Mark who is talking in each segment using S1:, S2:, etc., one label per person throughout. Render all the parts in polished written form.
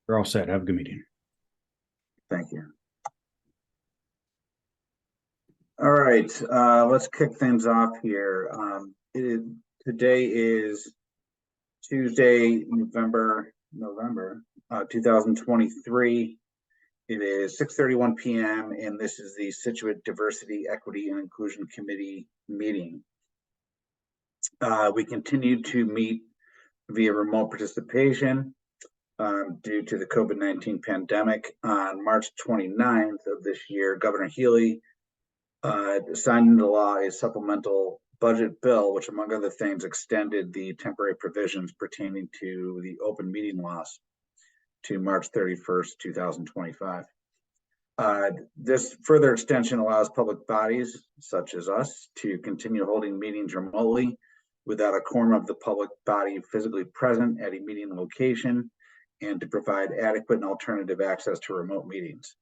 S1: We're all set. Have a good meeting.
S2: Thank you. All right, let's kick things off here. Today is Tuesday, November 2023. It is 6:31 p.m. and this is the Scituate Diversity, Equity, and Inclusion Committee meeting. We continue to meet via remote participation due to the COVID-19 pandemic. On March 29th of this year, Governor Healy signed into law a supplemental budget bill, which among other things extended the temporary provisions pertaining to the open meeting laws to March 31st, 2025. This further extension allows public bodies such as us to continue holding meetings remotely without a quorum of the public body physically present at a meeting location, and to provide adequate and alternative access to remote meetings.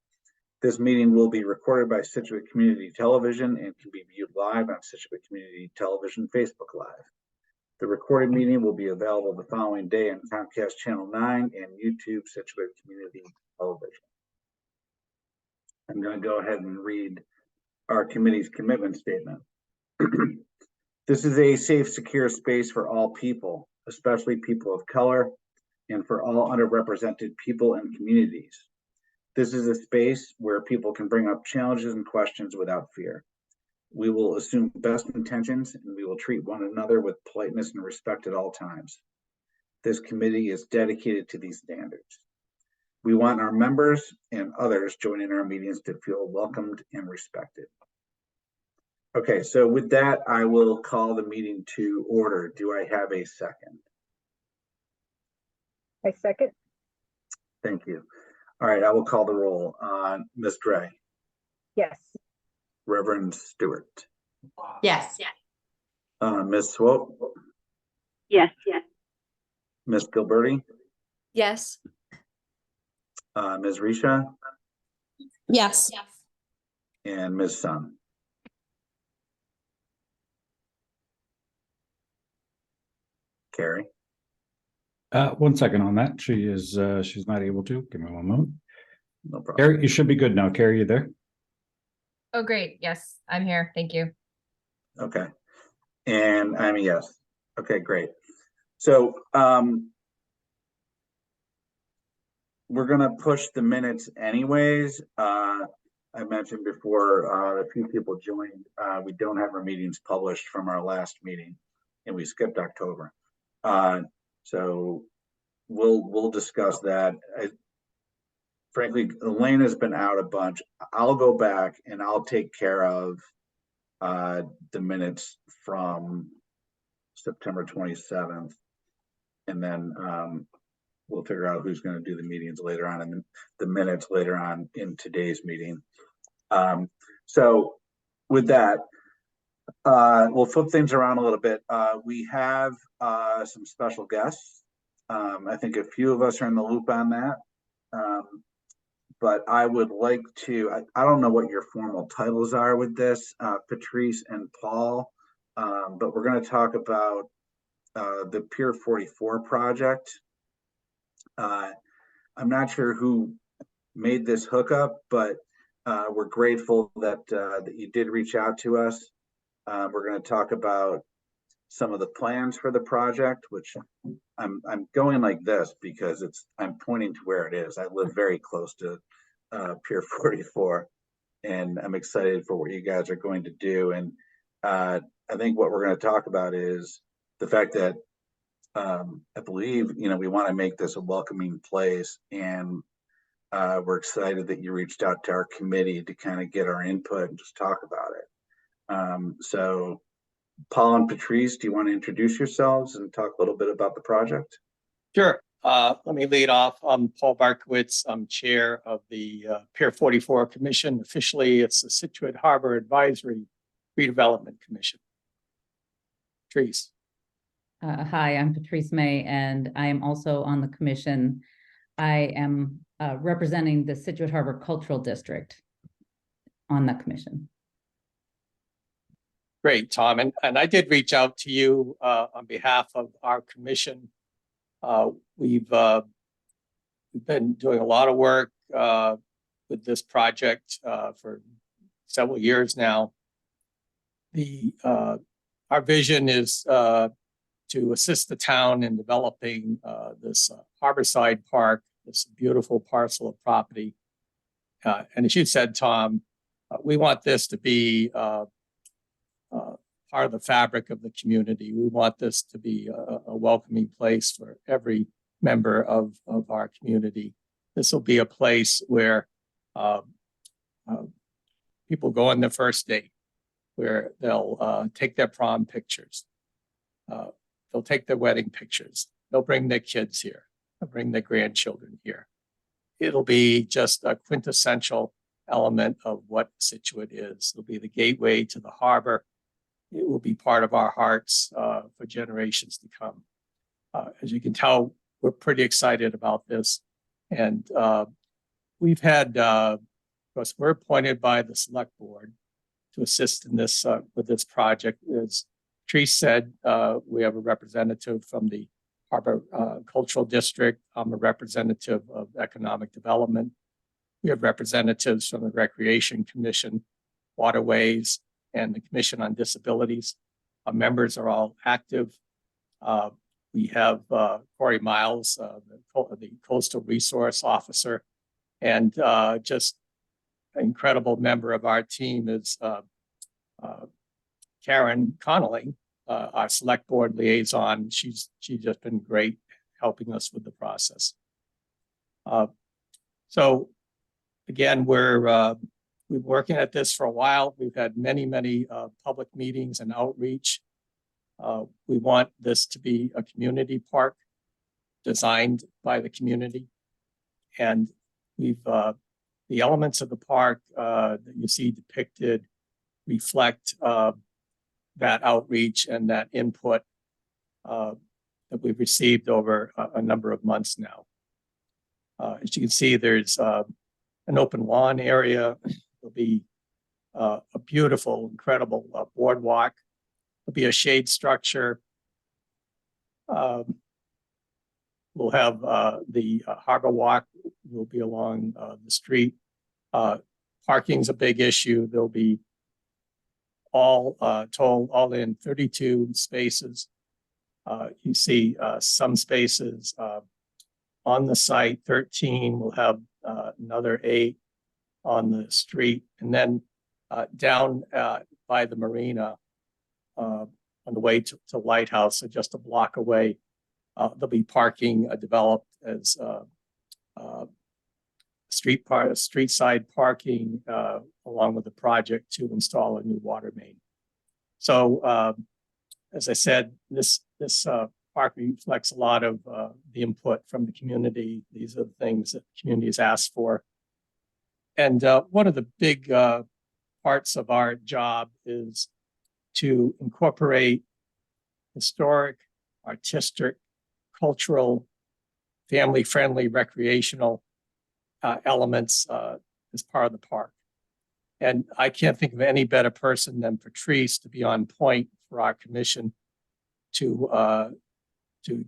S2: This meeting will be recorded by Scituate Community Television and can be viewed live on Scituate Community Television Facebook Live. The recorded meeting will be available the following day on Comcast Channel 9 and YouTube Scituate Community Television. I'm going to go ahead and read our committee's commitment statement. This is a safe, secure space for all people, especially people of color, and for all underrepresented people and communities. This is a space where people can bring up challenges and questions without fear. We will assume best intentions and we will treat one another with politeness and respect at all times. This committee is dedicated to these standards. We want our members and others joining our meetings to feel welcomed and respected. Okay, so with that, I will call the meeting to order. Do I have a second?
S3: I second.
S2: Thank you. All right, I will call the roll on Ms. Dre.
S3: Yes.
S2: Reverend Stewart.
S4: Yes.
S2: Ms. Swope.
S4: Yes.
S2: Ms. Gilberti.
S4: Yes.
S2: Ms. Risha.
S4: Yes.
S2: And Ms. Sun. Carrie.
S1: 1 second on that. She's not able to. Give me one moment.
S2: No problem.
S1: Carrie, you should be good now. Carrie, you there?
S5: Oh, great. Yes, I'm here. Thank you.
S2: Okay. And I'm a yes. Okay, great. So we're going to push the minutes anyways. I mentioned before, a few people joined. We don't have our meetings published from our last meeting, and we skipped October. So we'll discuss that. Frankly, Elaine has been out a bunch. I'll go back and I'll take care of the minutes from September 27th, and then we'll figure out who's going to do the meetings later on and the minutes later on in today's meeting. So with that, we'll flip things around a little bit. We have some special guests. I think a few of us are in the loop on that. But I would like to, I don't know what your formal titles are with this, Patrice and Paul, but we're going to talk about the Pier 44 project. I'm not sure who made this hookup, but we're grateful that you did reach out to us. We're going to talk about some of the plans for the project, which I'm going like this because I'm pointing to where it is. I live very close to Pier 44, and I'm excited for what you guys are going to do. And I think what we're going to talk about is the fact that I believe, we want to make this a welcoming place, and we're excited that you reached out to our committee to kind of get our input and just talk about it. So Paul and Patrice, do you want to introduce yourselves and talk a little bit about the project?
S6: Sure. Let me lead off. I'm Paul Barkowitz. I'm chair of the Pier 44 Commission. Officially, it's the Scituate Harbor Advisory Redevelopment Commission. Patrice.
S7: Hi, I'm Patrice May, and I am also on the commission. I am representing the Scituate Harbor Cultural District on the commission.
S6: Great, Tom. And I did reach out to you on behalf of our commission. We've we've been doing a lot of work with this project for several years now. Our vision is to assist the town in developing this Harborside Park, this beautiful parcel of property. And as you said, Tom, we want this to be part of the fabric of the community. We want this to be a welcoming place for every member of our community. This will be a place where people go on their first date, where they'll take their prom pictures. They'll take their wedding pictures. They'll bring their kids here. They'll bring their grandchildren here. It'll be just a quintessential element of what Scituate is. It'll be the gateway to the harbor. It will be part of our hearts for generations to come. As you can tell, we're pretty excited about this. And we've had, of course, we're appointed by the select board to assist in this with this project. As Patrice said, we have a representative from the Harbor Cultural District. I'm a representative of Economic Development. We have representatives from the Recreation Commission, Waterways, and the Commission on Disabilities. Our members are all active. We have Corey Miles, the Coastal Resource Officer, and just an incredible member of our team is Karen Connolly, our select board liaison. She's just been great helping us with the process. So again, we've been working at this for a while. We've had many public meetings and outreach. We want this to be a community park designed by the community. And the elements of the park that you see depicted reflect that outreach and that input that we've received over a number of months now. As you can see, there's an open lawn area. There'll be a beautiful, incredible boardwalk. There'll be a shade structure. We'll have the harbor walk will be along the street. Parking's a big issue. There'll be all in 32 spaces. You see some spaces on the site, 13. We'll have another 8 on the street. And then down by the marina on the way to Lighthouse, so just a block away, there'll be parking developed as street side parking along with the project to install a new water main. So as I said, this park reflects a lot of the input from the community. These are the things that the community has asked for. And one of the big parts of our job is to incorporate historic, artistic, cultural, family-friendly, recreational elements as part of the park. And I can't think of any better person than Patrice to be on point for our commission to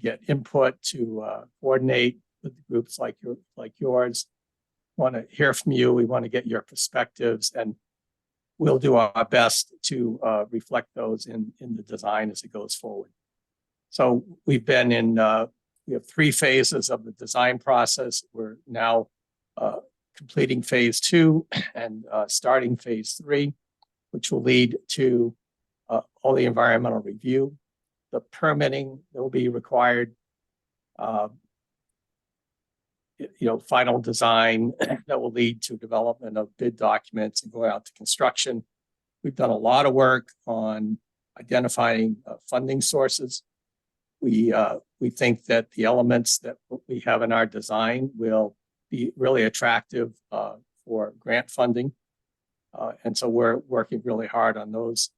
S6: get input, to coordinate with groups like yours. Want to hear from you. We want to get your perspectives, and we'll do our best to reflect those in the design as it goes forward. So we've been in, we have 3 phases of the design process. We're now completing phase 2 and starting phase 3, which will lead to all the environmental review, the permitting that will be required, final design that will lead to development of bid documents and going out to construction. We've done a lot of work on identifying funding sources. We think that the elements that we have in our design will be really attractive for grant funding. And so we're working really hard on those.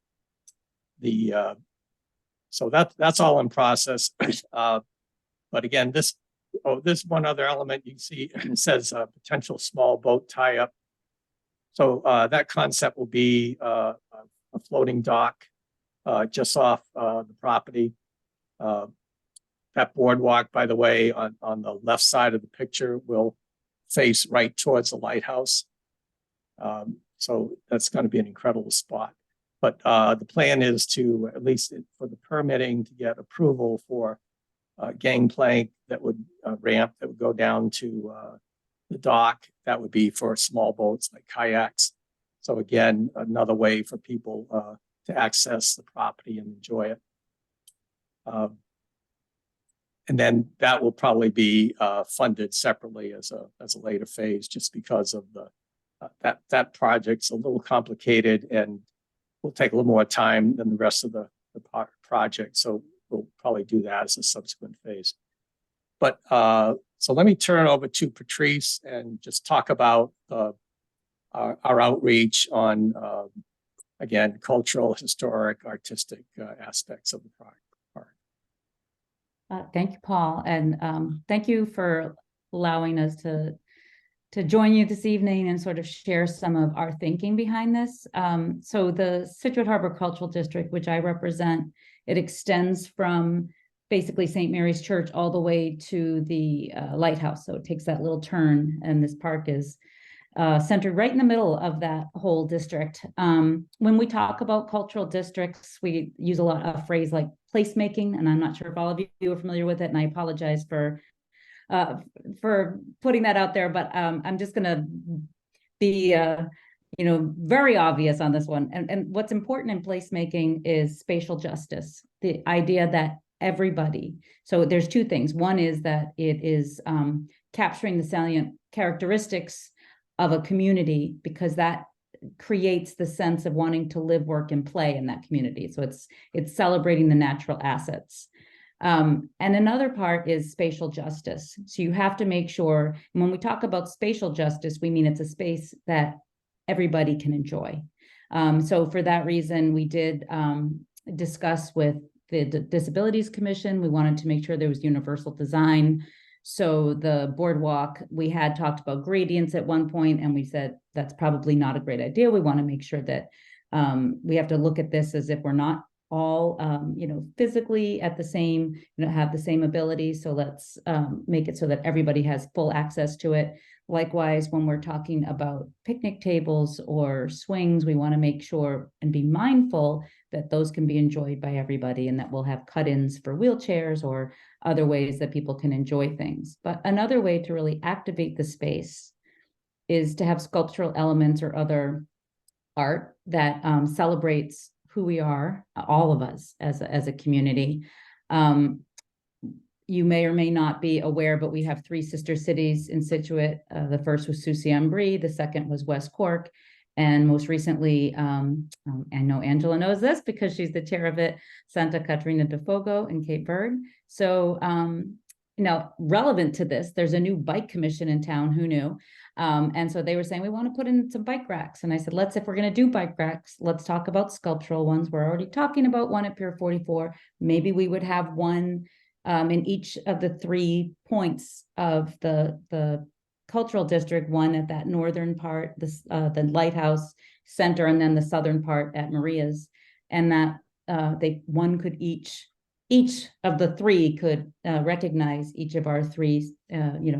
S6: So that's all in process. But again, this one other element you see, it says potential small boat tie-up. So that concept will be a floating dock just off the property. That boardwalk, by the way, on the left side of the picture will face right towards the lighthouse. So that's going to be an incredible spot. But the plan is to, at least for the permitting, to get approval for gangplank that would ramp that would go down to the dock. That would be for small boats like kayaks. So again, another way for people to access the property and enjoy it. And then that will probably be funded separately as a later phase, just because of the that project's a little complicated and will take a little more time than the rest of the project. So we'll probably do that as a subsequent phase. But so let me turn over to Patrice and just talk about our outreach on, again, cultural, historic, artistic aspects of the park.
S7: Thank you, Paul, and thank you for allowing us to join you this evening and sort of share some of our thinking behind this. So the Scituate Harbor Cultural District, which I represent, it extends from basically St. Mary's Church all the way to the lighthouse. So it takes that little turn, and this park is centered right in the middle of that whole district. When we talk about cultural districts, we use a lot of phrase like placemaking, and I'm not sure if all of you are familiar with it, and I apologize for putting that out there, but I'm just going to be very obvious on this one. And what's important in placemaking is spatial justice, the idea that everybody, so there's two things. One is that it is capturing the salient characteristics of a community, because that creates the sense of wanting to live, work, and play in that community. So it's celebrating the natural assets. And another part is spatial justice. So you have to make sure, and when we talk about spatial justice, we mean it's a space that everybody can enjoy. So for that reason, we did discuss with the Disabilities Commission. We wanted to make sure there was universal design. So the boardwalk, we had talked about gradients at one point, and we said that's probably not a great idea. We want to make sure that we have to look at this as if we're not all physically at the same, have the same ability. So let's make it so that everybody has full access to it. Likewise, when we're talking about picnic tables or swings, we want to make sure and be mindful that those can be enjoyed by everybody, and that we'll have cut-ins for wheelchairs or other ways that people can enjoy things. But another way to really activate the space is to have sculptural elements or other art that celebrates who we are, all of us as a community. You may or may not be aware, but we have 3 sister cities in Scituate. The first was Sault-Ste-Ambry, the second was West Cork, and most recently, I know Angela knows this because she's the chair of it, Santa Catarina de Fogo in Cape Verde. So relevant to this, there's a new bike commission in town, who knew? And so they were saying, we want to put in some bike racks. And I said, if we're going to do bike racks, let's talk about sculptural ones. We're already talking about one at Pier 44. Maybe we would have one in each of the 3 points of the cultural district, one at that northern part, the lighthouse center, and then the southern part at Maria's. And that one could each of the 3 could recognize each of our 3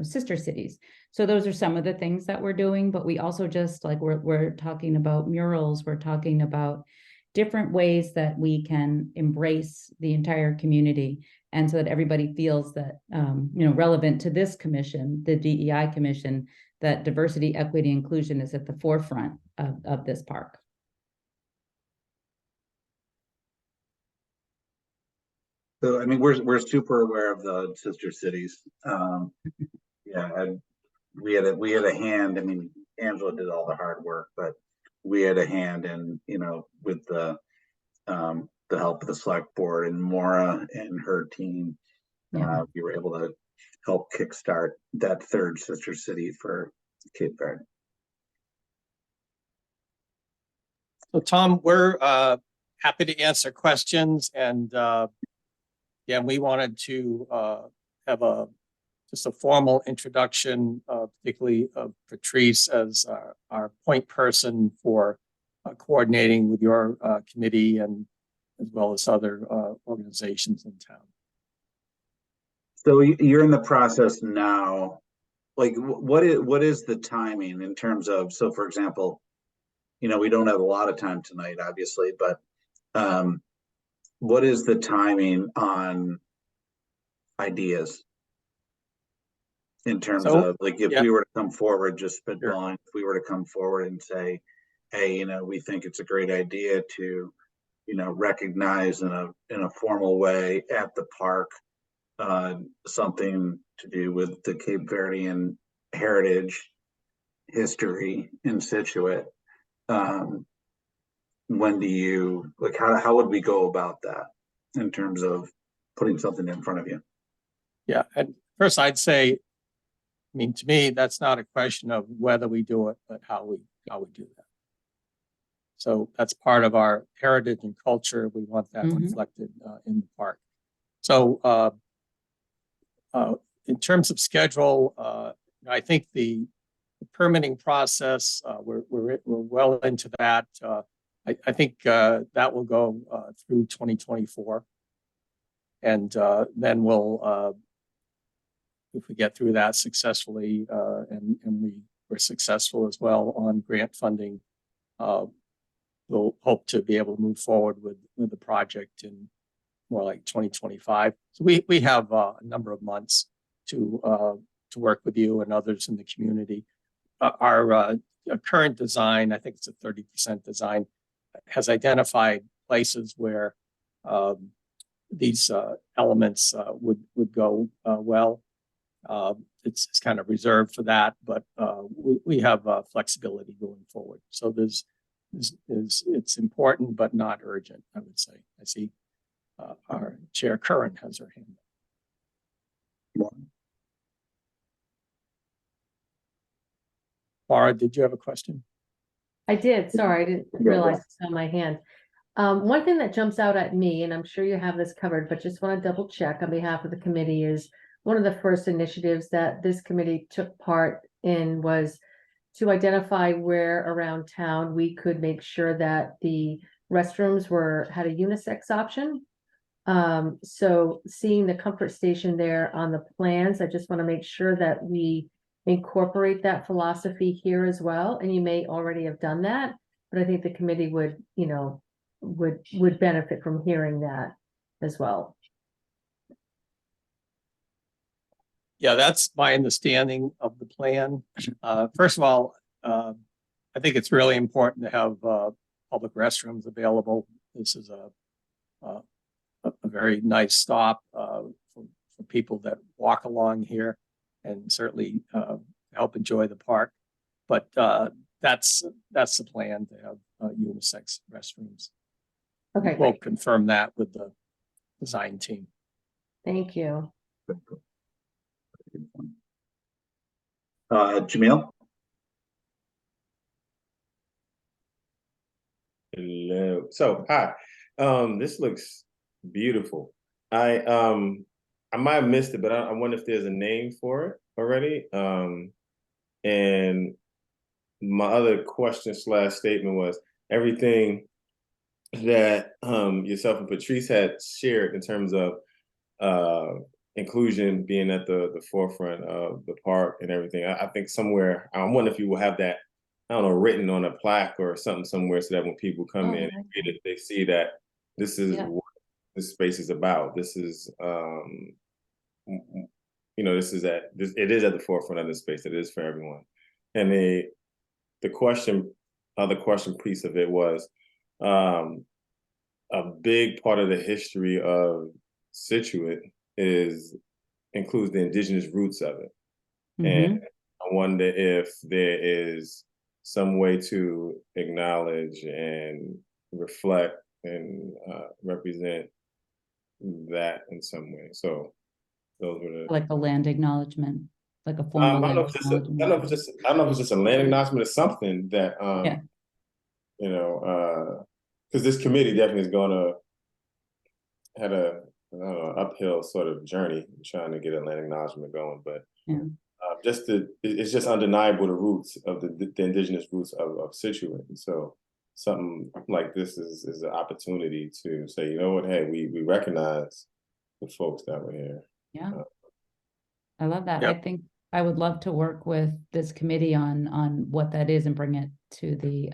S7: sister cities. So those are some of the things that we're doing, but we also just we're talking about murals, we're talking about different ways that we can embrace the entire community, and so that everybody feels that relevant to this commission, the DEI commission, that diversity, equity, inclusion is at the forefront of this park.
S2: So, I mean, we're super aware of the sister cities. We had a hand. I mean, Angela did all the hard work, but we had a hand in, with the help of the select board and Maura and her team.
S7: Yeah.
S2: We were able to help kickstart that 3rd sister city for Cape Verde.
S6: So Tom, we're happy to answer questions, and we wanted to have just a formal introduction, particularly of Patrice as our point person for coordinating with your committee and as well as other organizations in town.
S2: So you're in the process now. Like, what is the timing in terms of, so for example, we don't have a lot of time tonight, obviously, but what is the timing on ideas? In terms of, like, if
S6: yeah.
S2: we were to come forward, just
S6: Sure.
S2: spitballing, if we were to come forward and say, hey, we think it's a great idea to, recognize in a formal way at the park, something to do with the Cape Verdean heritage history in Scituate. When do you, like, how would we go about that in terms of putting something in front of you?
S6: Yeah, and first I'd say, I mean, to me, that's not a question of whether we do it, but how we do that. So that's part of our heritage and culture. We want that reflected in the park. So in terms of schedule, I think the permitting process, we're well into that. I think that will go through 2024. And then we'll, if we get through that successfully, and we were successful as well on grant funding, we'll hope to be able to move forward with the project in more like 2025. So we have a number of months to work with you and others in the community. Our current design, I think it's a 30% design, has identified places where these elements would go well. It's kind of reserved for that, but we have flexibility going forward. So it's important, but not urgent, I would say. I see our Chair Curran has her hand up. Laura, did you have a question?
S3: I did. Sorry, I didn't realize it's on my hand. One thing that jumps out at me, and I'm sure you have this covered, but just want to double check on behalf of the committee, is one of the first initiatives that this committee took part in was to identify where around town we could make sure that the restrooms had a unisex option. So seeing the comfort station there on the plans, I just want to make sure that we incorporate that philosophy here as well. And you may already have done that, but I think the committee would, would benefit from hearing that as well.
S6: Yeah, that's my understanding of the plan. First of all, I think it's really important to have public restrooms available. This is a very nice stop for people that walk along here, and certainly help enjoy the park. But that's the plan, to have unisex restrooms.
S3: Okay,
S6: We'll
S3: great.
S6: confirm that with the design team.
S3: Thank you.
S2: Jamil?
S8: Hello. So hi. This looks beautiful. I might have missed it, but I wonder if there's a name for it already. And my other question / statement was everything that yourself and Patrice had shared in terms of inclusion being at the forefront of the park and everything. I think somewhere, I wonder if you will have that, I don't know, written on a plaque or something somewhere, so that when people come in and read it, they see that this is what this space is about. This is, this is it is at the forefront of this space. It is for everyone. And the other question piece of it was, a big part of the history of Scituate includes the indigenous roots of it. And I wonder if there is some way to acknowledge and reflect and represent that in some way. So those were
S7: Like a land acknowledgement, like a formal
S8: I don't know if it's just a land acknowledgement or something that because this committee definitely is gonna had a uphill sort of journey trying to get a land acknowledgement going, but it's just undeniable the roots of the indigenous roots of Scituate. And so something like this is an opportunity to say, you know what, hey, we recognize the folks that were here.
S7: Yeah. I love that. I
S6: Yep.
S7: think I would love to work with this committee on what that is and bring it to the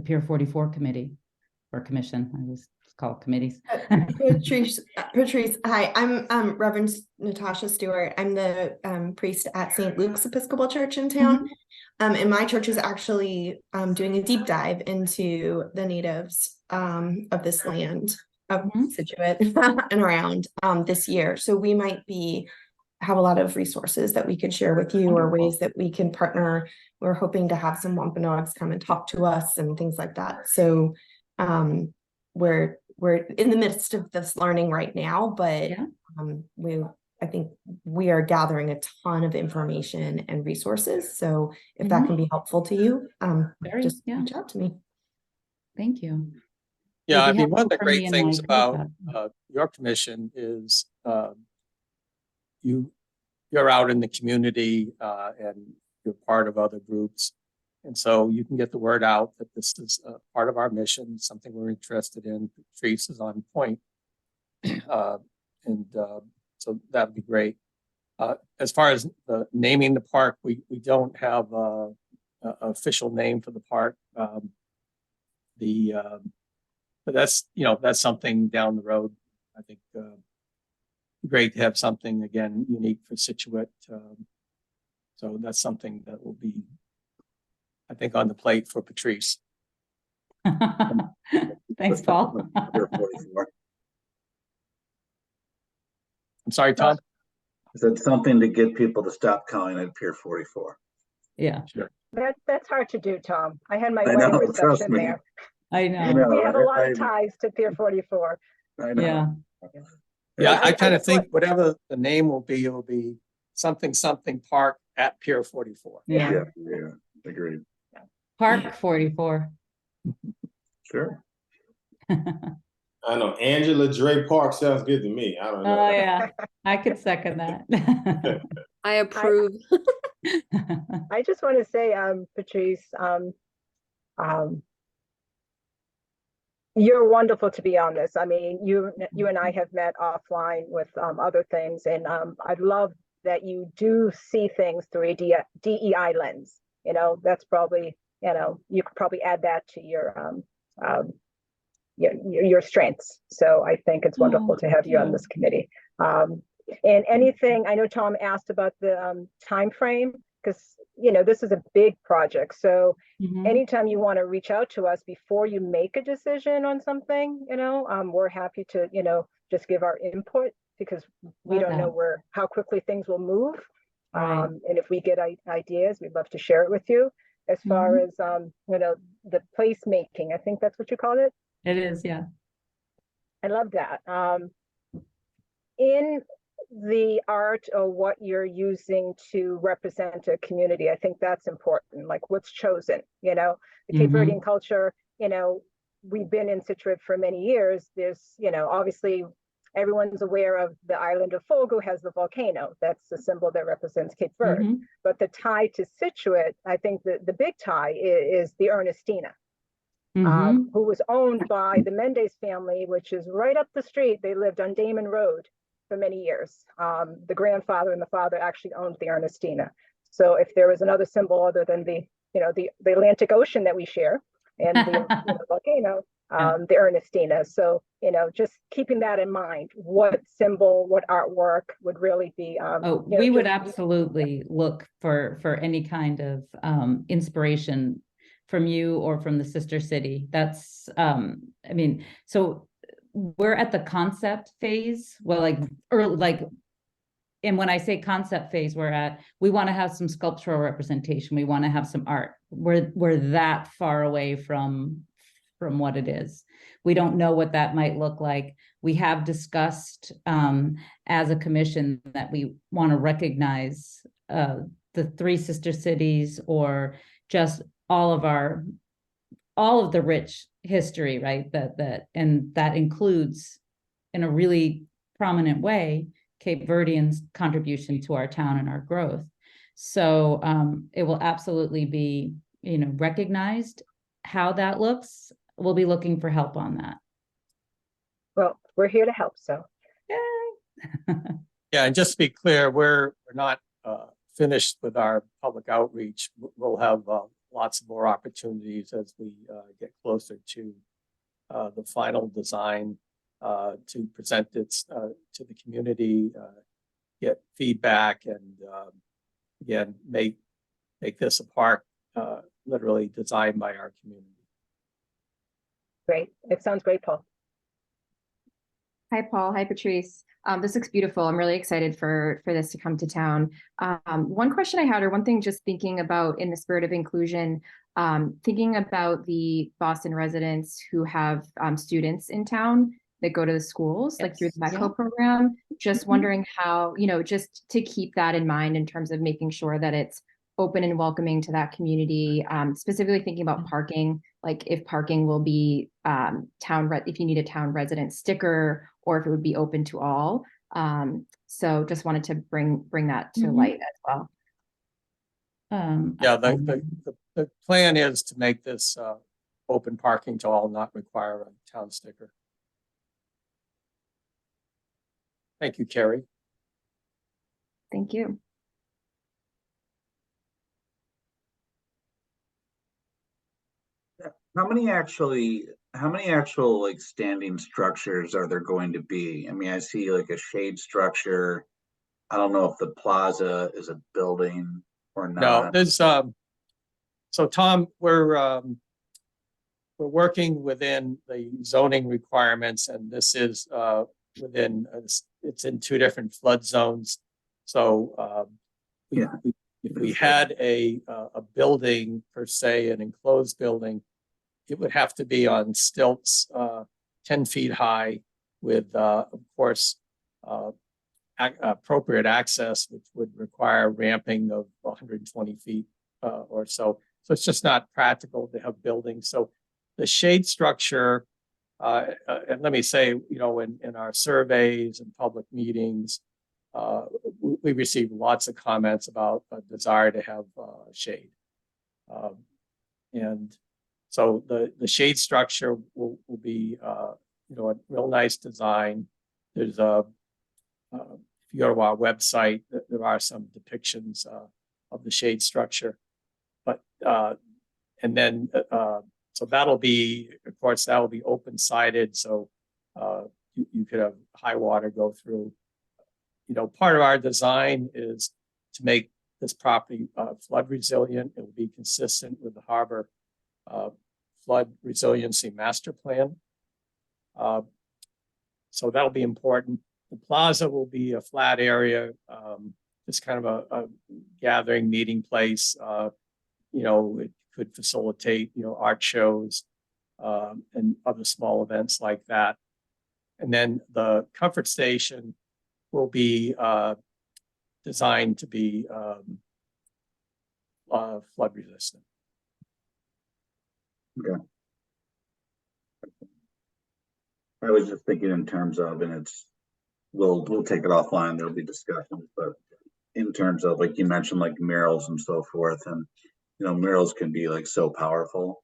S7: Pier 44 committee or commission. I was call it committees.
S9: Patrice, hi, I'm Reverend Natasha Stewart. I'm the priest at St. Luke's Episcopal Church in town. And my church is actually doing a deep dive into the natives of this land of Scituate and around this year. So we might have a lot of resources that we could share with you or ways that we can partner. We're hoping to have some Wampanoags come and talk to us and things like that. So we're in the midst of this learning right now, but I think we are gathering a ton of information and resources. So if that can be helpful to you, just reach out to me.
S7: Thank you.
S6: Yeah,
S7: You'll
S6: I
S7: be
S6: mean, one of the
S7: helpful for me
S6: great
S7: in
S6: things
S7: my
S6: about
S7: group.
S6: your commission is you're out in the community and you're part of other groups. And so you can get the word out that this is part of our mission, something we're interested in. Patrice is on point. So that'd be great. As far as naming the park, we don't have a official name for the park. But that's something down the road. I think great to have something again unique for Scituate. So that's something that will be, I think, on the plate for Patrice.
S7: Thanks, Paul.
S6: I'm sorry, Tom.
S2: Is that something to get people to stop calling it Pier 44?
S7: Yeah,
S6: sure.
S10: That's hard to do, Tom. I had my
S2: I
S10: wedding
S2: know, trust
S10: reception
S2: me.
S10: there.
S7: I
S2: I
S7: know.
S10: We have a lot
S2: I-
S10: of ties to Pier 44.
S2: I know.
S7: Yeah.
S6: Yeah, I
S10: I
S6: kind of
S10: just
S6: think
S10: want-
S6: whatever the name will be, it'll be something park at Pier 44.
S7: Yeah.
S2: Yeah, agreed.
S7: Park 44.
S2: Sure.
S8: I know Angela Dre Park sounds good to me. I don't know.
S7: Oh yeah, I could second that.
S4: I approve.
S10: I just want to say, Patrice, you're wonderful to be on this. I mean, you and I have met offline with other things, and I love that you do see things through a DEI lens. You know, that's probably, you could probably add that to your strengths. So I think it's wonderful to have you on this committee. And anything, I know Tom asked about the time frame, because this is a big project. So anytime you want to reach out to us before you make a decision on something, we're happy to just give our input, because we don't know how quickly things will move. And if we get ideas, we'd love to share it with you. As far as the placemaking, I think that's what you called it.
S7: It is, yeah.
S10: I love that. In the art or what you're using to represent a community, I think that's important, like what's chosen. The Cape Verdean culture, we've been in Scituate for many years. There's, obviously everyone's aware of the island of Fogo has the volcano. That's the symbol that represents Cape Verde. But the tie to Scituate, I think the big tie is the Ernestina. Who was owned by the Mendes family, which is right up the street. They lived on Damon Road for many years. The grandfather and the father actually owned the Ernestina. So if there was another symbol other than the Atlantic Ocean that we share and the volcano, the Ernestina. So, just keeping that in mind, what symbol, what artwork would really be.
S7: We would absolutely look for any kind of inspiration from you or from the sister city. That's, so we're at the concept phase. Well, and when I say concept phase, we want to have some sculptural representation. We want to have some art. We're that far away from what it is. We don't know what that might look like. We have discussed as a commission that we want to recognize the three sister cities, or just all of the rich history, right? And that includes, in a really prominent way, Cape Verdean's contribution to our town and our growth. So it will absolutely be, recognized. How that looks, we'll be looking for help on that.
S10: Well, we're here to help, so.
S6: Yeah, Yeah, and just to be clear, we're not finished with our public outreach. We'll have lots of more opportunities as we get closer to the final design to present it to the community, get feedback, and again, make this a park literally designed by our community.
S10: Great. It sounds great, Paul.
S5: Hi, Paul. Hi, Patrice. This looks beautiful. I'm really excited for this to come to town. One question I had, or one thing just thinking about in the spirit of inclusion, thinking about the Boston residents who have students in town that go to the schools, like through the MECO program, just wondering how, just to keep that in mind in terms of making sure that it's open and welcoming to that community, specifically thinking about parking, like if parking will be if you need a town resident sticker, or if it would be open to all. So just wanted to bring that to light as well.
S6: Yeah, the plan is to make this open parking to all, not require a town sticker. Thank you, Carrie.
S5: Thank you.
S2: How many actual like standing structures are there going to be? I mean, I see like a shade structure. I don't know if the plaza is a building or
S6: No,
S2: not.
S6: there's so Tom, we're working within the zoning requirements, and this is within it's in 2 different flood zones. So if we had a building per se, an enclosed building, it would have to be on stilts, 10 feet high, with of course appropriate access, which would require ramping of 120 feet or so. So it's just not practical to have buildings. So the shade structure, and let me say, in our surveys and public meetings, we receive lots of comments about a desire to have shade. And so the shade structure will be, a real nice design. There's if you go to our website, there are some depictions of the shade structure. But and then so that'll be, of course, that will be open sided. So you could have high water go through. Part of our design is to make this property flood resilient. It will be consistent with the harbor flood resiliency master plan. So that'll be important. The plaza will be a flat area, just kind of a gathering meeting place. It could facilitate, art shows and other small events like that. And then the comfort station will be designed to be flood resistant.
S2: Okay. I was just thinking in terms of, and we'll take it offline, there'll be discussions, but in terms of, like you mentioned, like murals and so forth, and murals can be like so powerful.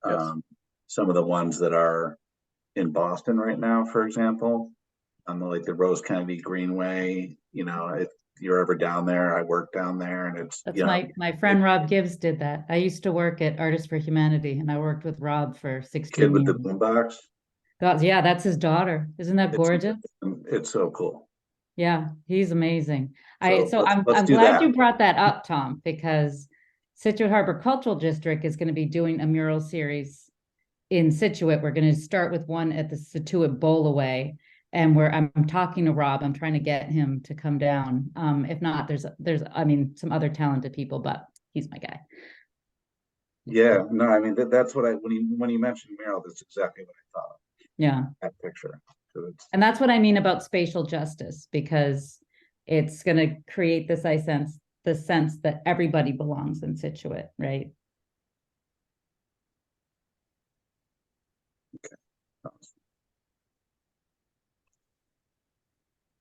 S6: Yes.
S2: Some of the ones that are in Boston right now, for example, on the Rose Kennedy Greenway, if you're ever down there, I work down there, and it's
S7: my friend Rob Gibbs did that. I used to work at Artists for Humanity, and I worked with Rob for 16
S2: kid with
S7: years.
S2: the boombox.
S7: God, yeah, that's his daughter. Isn't that gorgeous?
S2: It's so cool.
S7: Yeah, he's amazing.
S2: Let's
S7: I'm
S2: do
S7: glad
S2: that.
S7: you brought that up, Tom, because Scituate Harbor Cultural District is going to be doing a mural series in Scituate. We're going to start with one at the Scituate Bowlaway, and I'm talking to Rob. I'm trying to get him to come down. If not, there's some other talented people, but he's my guy.
S2: Yeah, no, I mean that's what when you mentioned mural, that's exactly what I thought of.
S7: Yeah,
S2: that picture.
S7: And that's what I mean about spatial justice, because it's going to create the sense that everybody belongs in Scituate, right?
S2: Okay.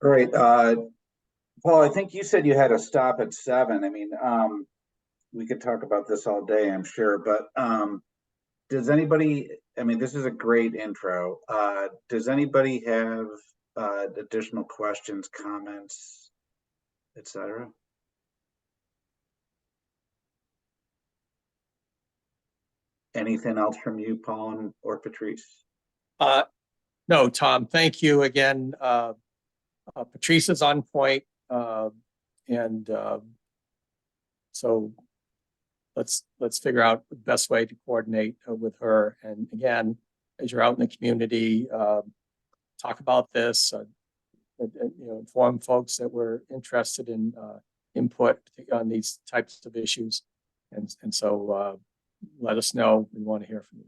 S2: All right, Paul, I think you said you had to stop at 7. I mean, we could talk about this all day, I'm sure, but does anybody, I mean, this is a great intro. Does anybody have additional questions, comments, etc. Anything else from you, Paul or Patrice?
S6: No, Tom, thank you again. Patrice is on point. And so let's figure out the best way to coordinate with her. And again, as you're out in the community, talk about this, inform folks that we're interested in input on these types of issues. And so let us know. We want to hear from you.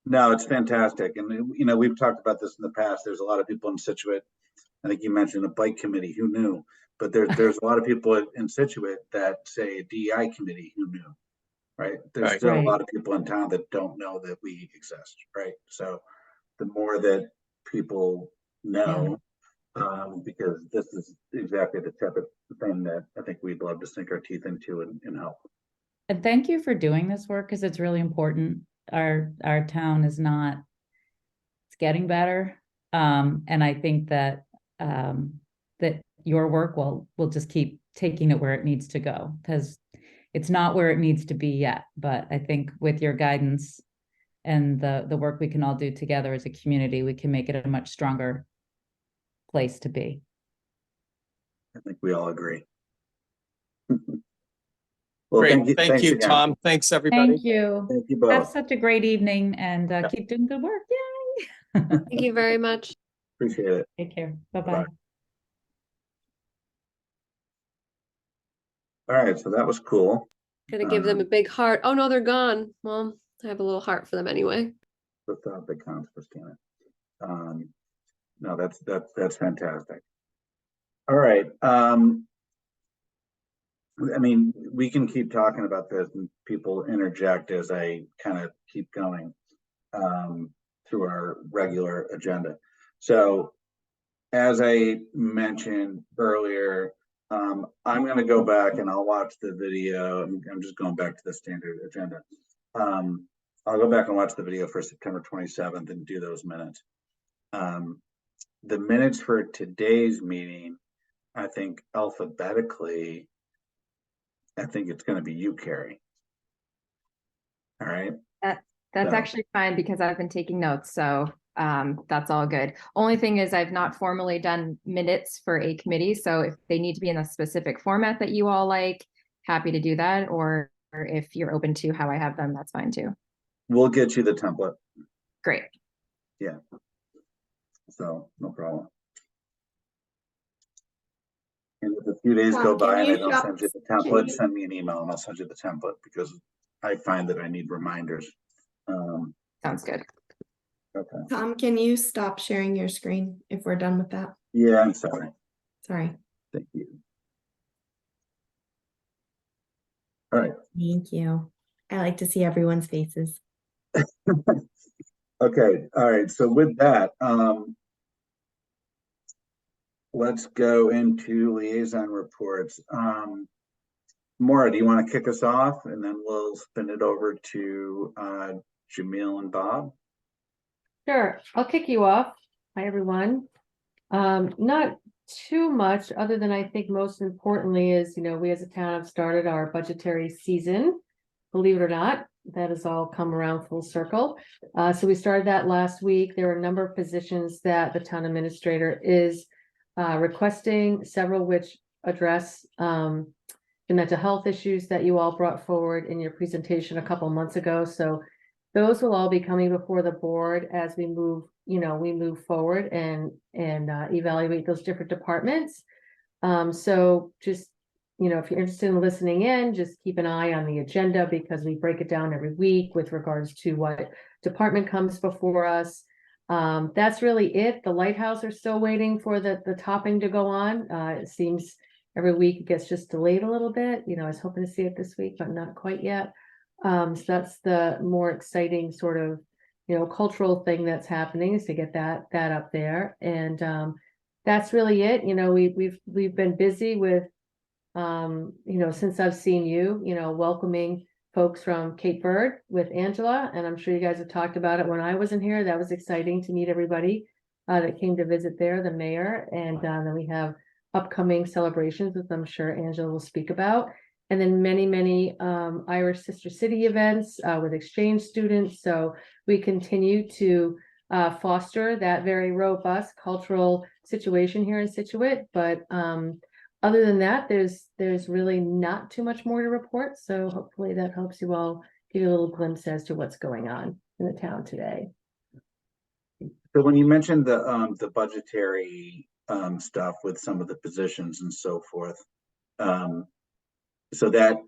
S2: No, it's fantastic. And, we've talked about this in the past. There's a lot of people in Scituate. I think you mentioned a bike committee, who knew? But there's a lot of people in Scituate that say a DEI committee, who knew? Right? There's
S6: Right.
S2: still a lot of people in town that don't know that we exist, right? So the more that people know, because this is exactly the type of thing that I think we'd love to sink our teeth into and help.
S7: And thank you for doing this work, because it's really important. Our town is not, it's getting better. And I think that that your work will just keep taking it where it needs to go, because it's not where it needs to be yet. But I think with your guidance and the work we can all do together as a community, we can make it a much stronger place to be.
S2: I think we all agree. Well,
S6: Great. Thank you,
S2: again.
S6: Tom. Thanks, everybody.
S7: Thank you.
S2: Thank you
S7: Have
S2: both.
S7: such a great evening, and keep doing good work. Yay!
S4: Thank you very much.
S2: Appreciate it.
S7: Take care. Bye-bye.
S2: Bye. All right, so that was cool.
S4: Gonna give them a big heart. Oh no, they're gone. Well, I have a little heart for them anyway.
S2: Without the counts for scanning. No, that's fantastic. All right. I mean, we can keep talking about this and people interject as I kind of keep going through our regular agenda. So as I mentioned earlier, I'm going to go back and I'll watch the video. I'm just going back to the standard agenda. I'll go back and watch the video for September 27th and do those minutes. The minutes for today's meeting, I think alphabetically, I think it's going to be you, Carrie. All right.
S5: That's
S2: So-
S5: actually fine, because I've been taking notes, so that's all good. Only thing is I've not formally done minutes for a committee, so if they need to be in a specific format that you all like, happy to do that, or if you're open to how I have them, that's fine too.
S2: We'll get you the template.
S5: Great.
S2: Yeah. So no problem. And if a few days go
S9: Tom,
S2: by
S9: can
S2: and I
S9: you
S2: don't
S9: shop-
S2: send you the
S9: can
S2: template,
S9: you-
S2: send me an email and I'll send you the template, because I find that I need reminders.
S5: Sounds good.
S2: Okay.
S9: Tom, can you stop sharing your screen if we're done with that?
S2: Yeah, I'm sorry.
S9: Sorry.
S2: Thank you. All right.
S9: Thank you. I like to see everyone's faces.
S2: Okay. All right. So with that, let's go into liaison reports. Maura, do you want to kick us off, and then we'll spin it over to Jamil and Bob?
S3: Sure, I'll kick you off. Hi, everyone. Not too much, other than I think most importantly is, we as a town have started our budgetary season. Believe it or not, that has all come around full circle. So we started that last week. There are a number of positions that the town administrator is requesting, several which address the mental health issues that you all brought forward in your presentation a couple months ago. So those will all be coming before the board as we move, we move forward and evaluate those different departments. So just, if you're interested in listening in, just keep an eye on the agenda, because we break it down every week with regards to what department comes before us. That's really it. The Lighthouse are still waiting for the topping to go on. It seems every week it gets just delayed a little bit. I was hoping to see it this week, but not quite yet. So that's the more exciting sort of, cultural thing that's happening, is to get that up there. And that's really it. We've been busy with, since I've seen you, welcoming folks from Cape Verde with Angela, and I'm sure you guys have talked about it when I wasn't here. That was exciting to meet everybody that came to visit there, the mayor, and then we have upcoming celebrations, which I'm sure Angela will speak about. And then many Irish Sister City events with exchange students. So we continue to foster that very robust cultural situation here in Scituate. But other than that, there's really not too much more to report. So hopefully that helps you all, give you a little glimpse as to what's going on in the town today.
S2: So when you mentioned the budgetary stuff with some of the positions and so forth, so that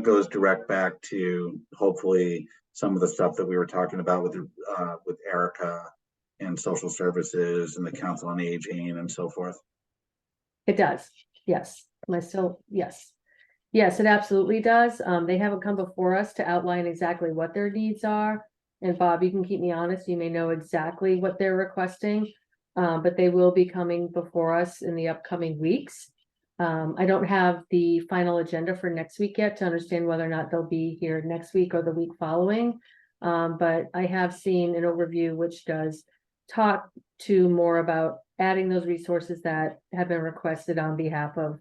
S2: goes direct back to hopefully some of the stuff that we were talking about with Erica and social services and the Council on Aging and so forth.
S3: It does. Yes. Yes, it absolutely does. They haven't come before us to outline exactly what their needs are. And Bob, you can keep me honest, you may know exactly what they're requesting, but they will be coming before us in the upcoming weeks. I don't have the final agenda for next week yet to understand whether or not they'll be here next week or the week following. But I have seen an overview which does talk to more about adding those resources that have been requested on behalf of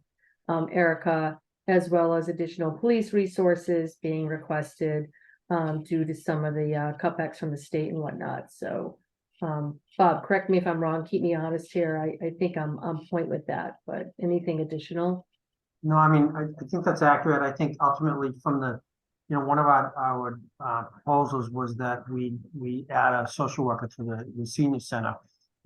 S3: Erica, as well as additional police resources being requested due to some of the cutbacks from the state and whatnot. So Bob, correct me if I'm wrong, keep me honest here. I think I'm on point with that, but anything additional?
S11: No, I mean, I think that's accurate. I think ultimately from the, one of our proposals was that we add a social worker to the senior center.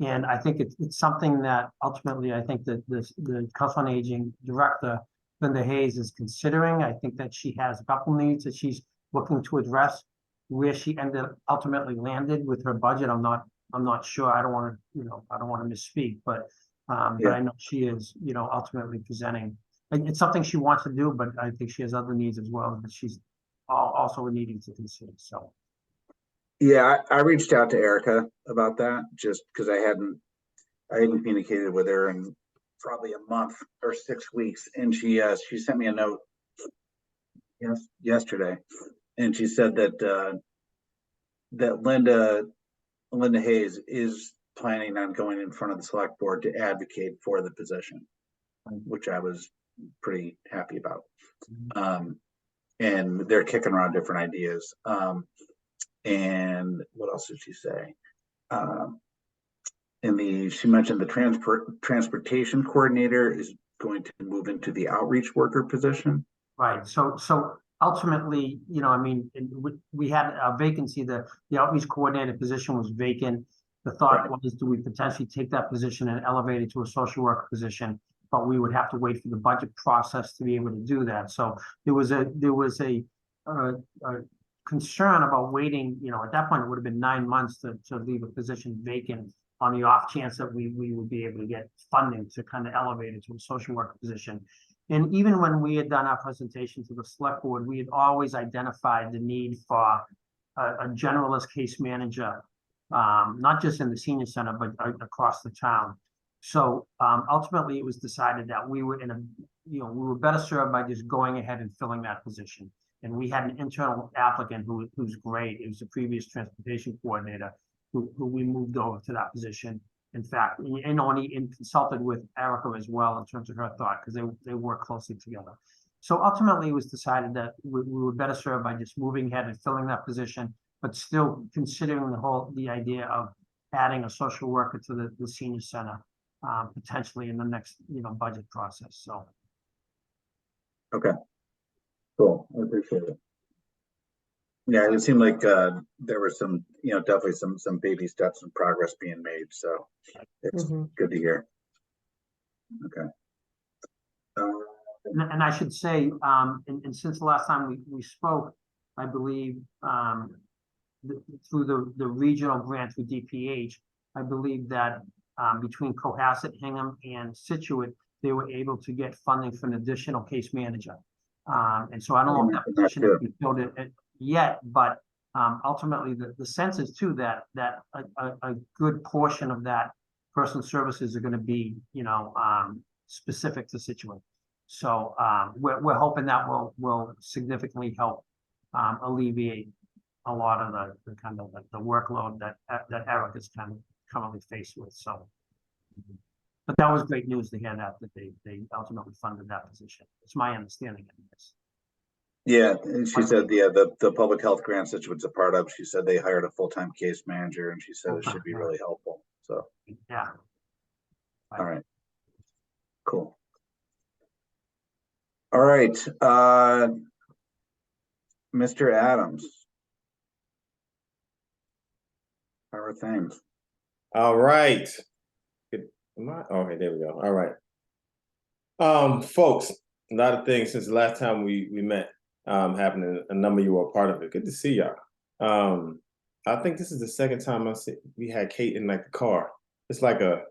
S11: And I think it's something that ultimately I think that the Council on Aging director, Linda Hayes, is considering. I think that she has a couple needs that she's looking to address. Where she ultimately landed with her budget, I'm not sure. I don't want to misspeak, but I know she is, ultimately presenting. It's something she wants to do, but I think she has other needs as well that she's also needing to consider. So.
S2: Yeah, I reached out to Erica about that just because I hadn't communicated with her in probably a month or 6 weeks, and she sent me a note yesterday, and she said that that Linda Hayes is planning on going in front of the select board to advocate for the position, which I was pretty happy about. And they're kicking around different ideas. And what else did she say? She mentioned the transportation coordinator is going to move into the outreach worker position.
S11: Right. So ultimately, we had a vacancy. The outreach coordinator position was vacant. The thought was, do we potentially take that position and elevate it to a social worker position? But we would have to wait for the budget process to be able to do that. So there was a concern about waiting. At that point, it would have been 9 months to leave a position vacant on the off chance that we would be able to get funding to kind of elevate it to a social worker position. And even when we had done our presentation to the select board, we had always identified the need for a generalist case manager, not just in the senior center, but across the town. So ultimately, it was decided that we were we were better served by just going ahead and filling that position. And we had an internal applicant who's great. It was the previous transportation coordinator who we moved over to that position. In fact, and he consulted with Erica as well in terms of her thought, because they work closely together. So ultimately, it was decided that we were better served by just moving ahead and filling that position, but still considering the idea of adding a social worker to the senior center, potentially in the next budget process. So.
S2: Okay. Cool. I appreciate it. Yeah, it seemed like there were some, definitely some baby steps and progress being made. So it's good to hear. Okay.
S11: And I should say, and since the last time we spoke, I believe through the regional grant through DPH, I believe that between Cohasset, Hingham, and Scituate, they were able to get funding for an additional case manager. And so I don't know if that position has been filled it yet, but ultimately the sense is too that a good portion of that person's services are going to be specific to Scituate. So we're hoping that will significantly help alleviate a lot of the kind of the workload that Eric is kind of currently faced with. So. But that was great news to hand out that they ultimately funded that position. It's my understanding of this.
S2: Yeah, and she said the public health grants that she was a part of, she said they hired a full-time case manager, and she said it should be really helpful. So,
S11: Yeah.
S2: all right. Cool. All right, Mr. Adams. How are things?
S8: All right. Okay, there we go. All right. Folks, a lot of things since the last time we met happening. A number of you were a part of it. Good to see y'all. I think this is the second time we had Kate in like the car. It's like a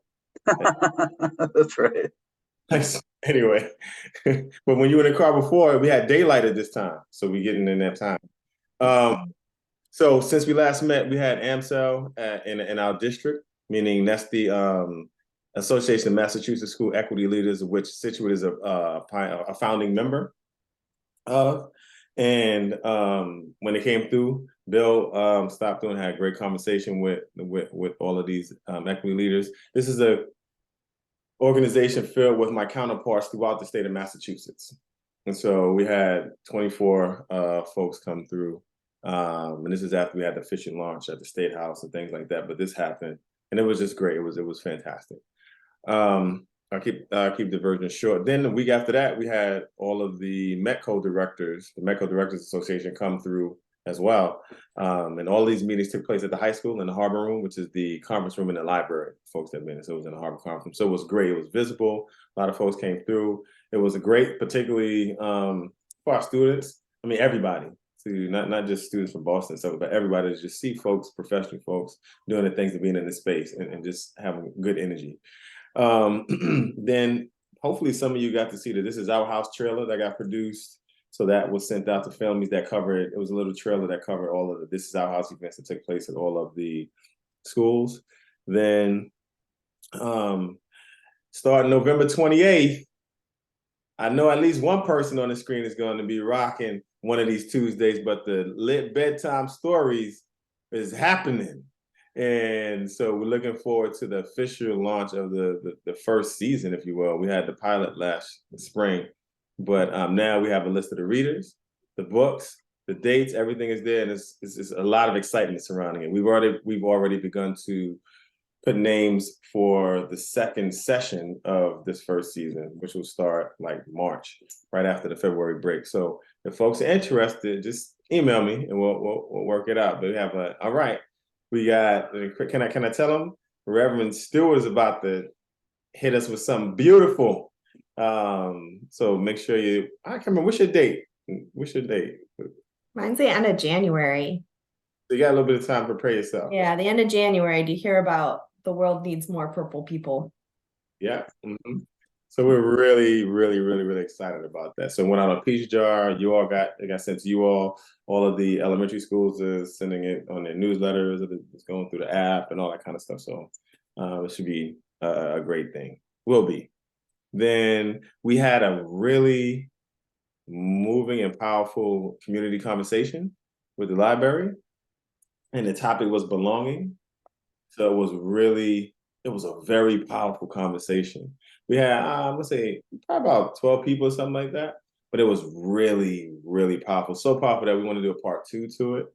S2: That's right.
S8: Anyway, but when you were in the car before, we had daylight at this time, so we getting in that time. So since we last met, we had AMSEL in our district, meaning that's the Association of Massachusetts School Equity Leaders, of which Scituate is a founding member of. And when it came through, Bill stopped through and had a great conversation with all of these equity leaders. This is a organization filled with my counterparts throughout the state of Massachusetts. And so we had 24 folks come through. And this is after we had the official launch at the State House and things like that. But this happened, and it was just great. It was fantastic. I'll keep the version short. Then the week after that, we had all of the METCO directors, the METCO Directors Association, come through as well. And all these meetings took place at the high school in the Harbor Room, which is the conference room in the library. Folks that been, so it was in the Harbor Conference Room. So it was great. It was visible. A lot of folks came through. It was a great, particularly for our students. I mean, everybody. Not just students from Boston and stuff, but everybody to just see folks, professional folks, doing the things of being in the space and just having good energy. Then hopefully some of you got to see that This Is Our House trailer that got produced. So that was sent out to families that covered, it was a little trailer that covered all of the This Is Our House events that took place at all of the schools. Then starting November 28th, I know at least one person on the screen is going to be rocking one of these Tuesdays, but the Lit Bedtime Stories is happening. And so we're looking forward to the official launch of the first season, if you will. We had the pilot last spring, but now we have a list of the readers, the books, the dates, everything is there, and it's a lot of excitement surrounding it. We've already begun to put names for the second session of this first season, which will start like March, right after the February break. So if folks are interested, just email me and we'll work it out. But we have all right. We got, can I tell them? Reverend Stewart is about to hit us with something beautiful. So make sure I can't remember, what's your date?
S9: Mine's the end of January.
S8: So you got a little bit of time to prepare yourself.
S9: Yeah, the end of January. Do you hear about the world needs more purple people?
S8: Yeah. Mm-hmm. So we're really, really, really, really excited about that. So it went out a peach jar. It got sent to you all. All of the elementary schools are sending it on their newsletters. It's going through the app and all that kind of stuff. So it should be a great thing. Will be. Then we had a really moving and powerful community conversation with the library. And the topic was belonging. So it was a very powerful conversation. We had, let's say, probably about 12 people or something like that. But it was really, really powerful. So powerful that we want to do a part 2 to it.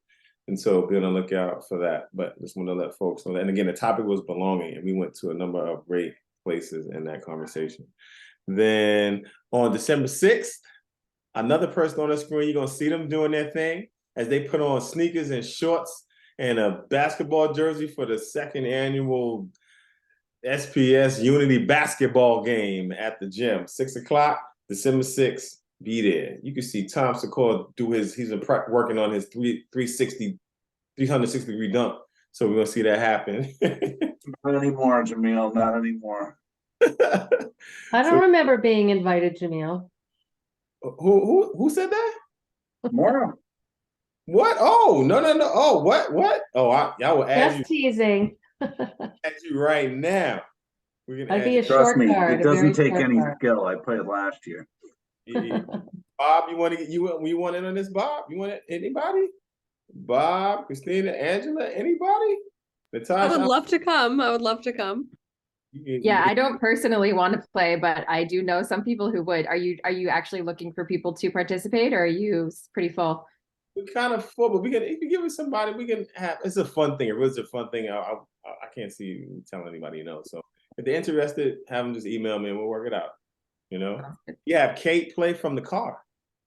S8: And so be on the lookout for that. But just want to let folks know that. And again, the topic was belonging. And we went to a number of great places in that conversation. Then on December 6th, another person on the screen, you're going to see them doing their thing as they put on sneakers and shorts and a basketball jersey for the second annual SPS Unity basketball game at the gym. 6 o'clock, December 6th, be there. You can see Tom Secor do he's working on his 360 degree dunk. So we're gonna see that happen.
S2: Not anymore, Jamil, not anymore.
S3: I don't remember being invited, Jamil.
S8: Who said that?
S2: More.
S8: What? Oh, no. Oh, what? Oh, I will add
S3: Just teasing.
S8: add you right now.
S3: I'd be a
S2: Trust
S3: short
S2: me,
S3: card.
S2: it doesn't take any skill. I played last year.
S8: Bob, you want in on this, Bob? You want anybody? Bob, Christina, Angela, anybody? Natasha?
S4: I would love to come.
S5: Yeah, I don't personally want to play, but I do know some people who would. Are you actually looking for people to participate, or are you pretty full?
S8: We're kind of full, but if you give it somebody, we can have. It's a fun thing. It really is a fun thing. I can't see you telling anybody no. So if they're interested, have them just email me and we'll work it out. You know, you have Kate play from the car.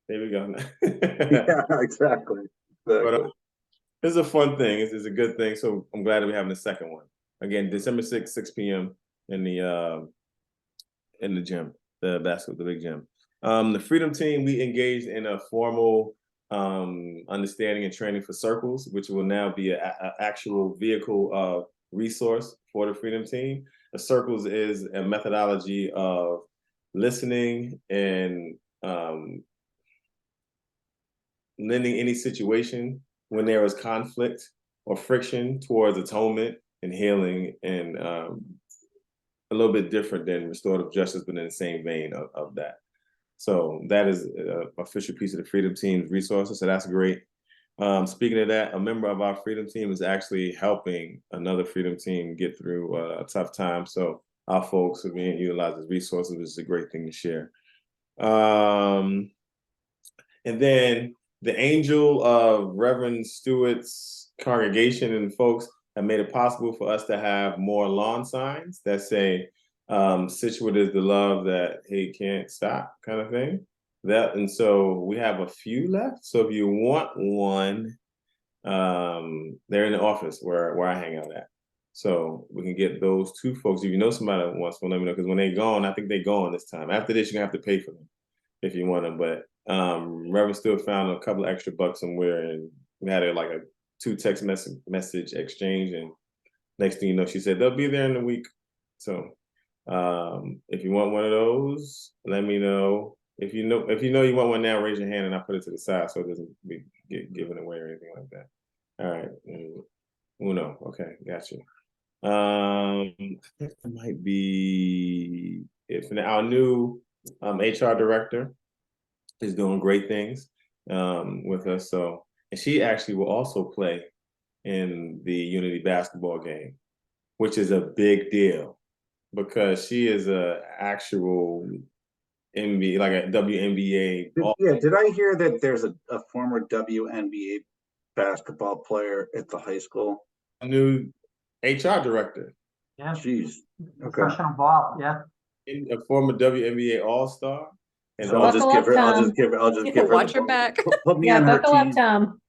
S8: There we go.
S2: Yeah, exactly.
S8: But it's a fun thing. It's a good thing. So I'm glad that we're having the second one again, December 6th, 6 p.m. in the gym, the big gym. The Freedom Team, we engaged in a formal understanding and training for circles, which will now be an actual vehicle resource for the Freedom Team. The circles is a methodology of listening and lending any situation when there is conflict or friction towards atonement and healing, and a little bit different than restorative justice, but in the same vein of that. So that is an official piece of the Freedom Team's resources. So that's great. Speaking of that, a member of our Freedom Team is actually helping another Freedom Team get through a tough time. So our folks are being utilized as resources, which is a great thing to share. And then the angel of Reverend Stewart's congregation and folks have made it possible for us to have more lawn signs that say, Scituate is the love that hate can't stop, kind of thing. And so we have a few left. So if you want one, they're in the office where I hang out at. So we can get those two folks. If you know somebody that wants one, let me know, because when they're gone, I think they're gone this time. After this, you're gonna have to pay for them if you want them. But Reverend still found a couple of extra bucks somewhere, and we had a 2 text message exchange, and next thing you know, she said they'll be there in a week. So if you want one of those, let me know. If you know you want one now, raise your hand and I'll put it to the side so it doesn't get given away or anything like that. All right. Uno. Okay, got you. I think that might be it for now. Our new HR director is doing great things with us. So, and she actually will also play in the Unity basketball game, which is a big deal because she is a actual NBA, like a WNBA.
S2: Yeah, did I hear that there's a former WNBA basketball player at the high school?
S8: A new HR director.
S11: Yeah,
S2: Jeez. Okay.
S11: professional ball, yeah.
S8: A former WNBA All-Star. And
S2: So I'll just give her. I'll just give her.
S4: Watch her back.
S2: Put me
S3: Yeah,
S2: on her
S3: buckle up,
S2: team.
S3: Tom.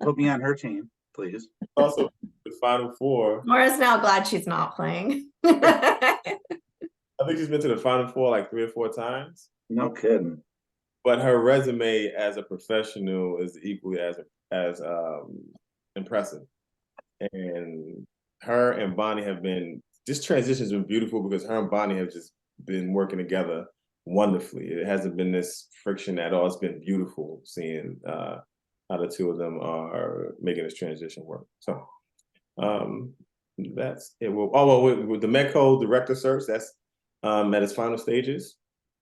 S2: Put me on her team, please.
S8: Also the Final Four.
S9: Maura's now glad she's not playing.
S8: I think she's been to the Final Four like 3 or 4 times.
S2: No kidding.
S8: But her resume as a professional is equally as impressive. And her and Bonnie have been, this transition has been beautiful because her and Bonnie have just been working together wonderfully. It hasn't been this friction at all. It's been beautiful seeing how the two of them are making this transition work. So that's it. With the MEDCO director search, that's at its final stages.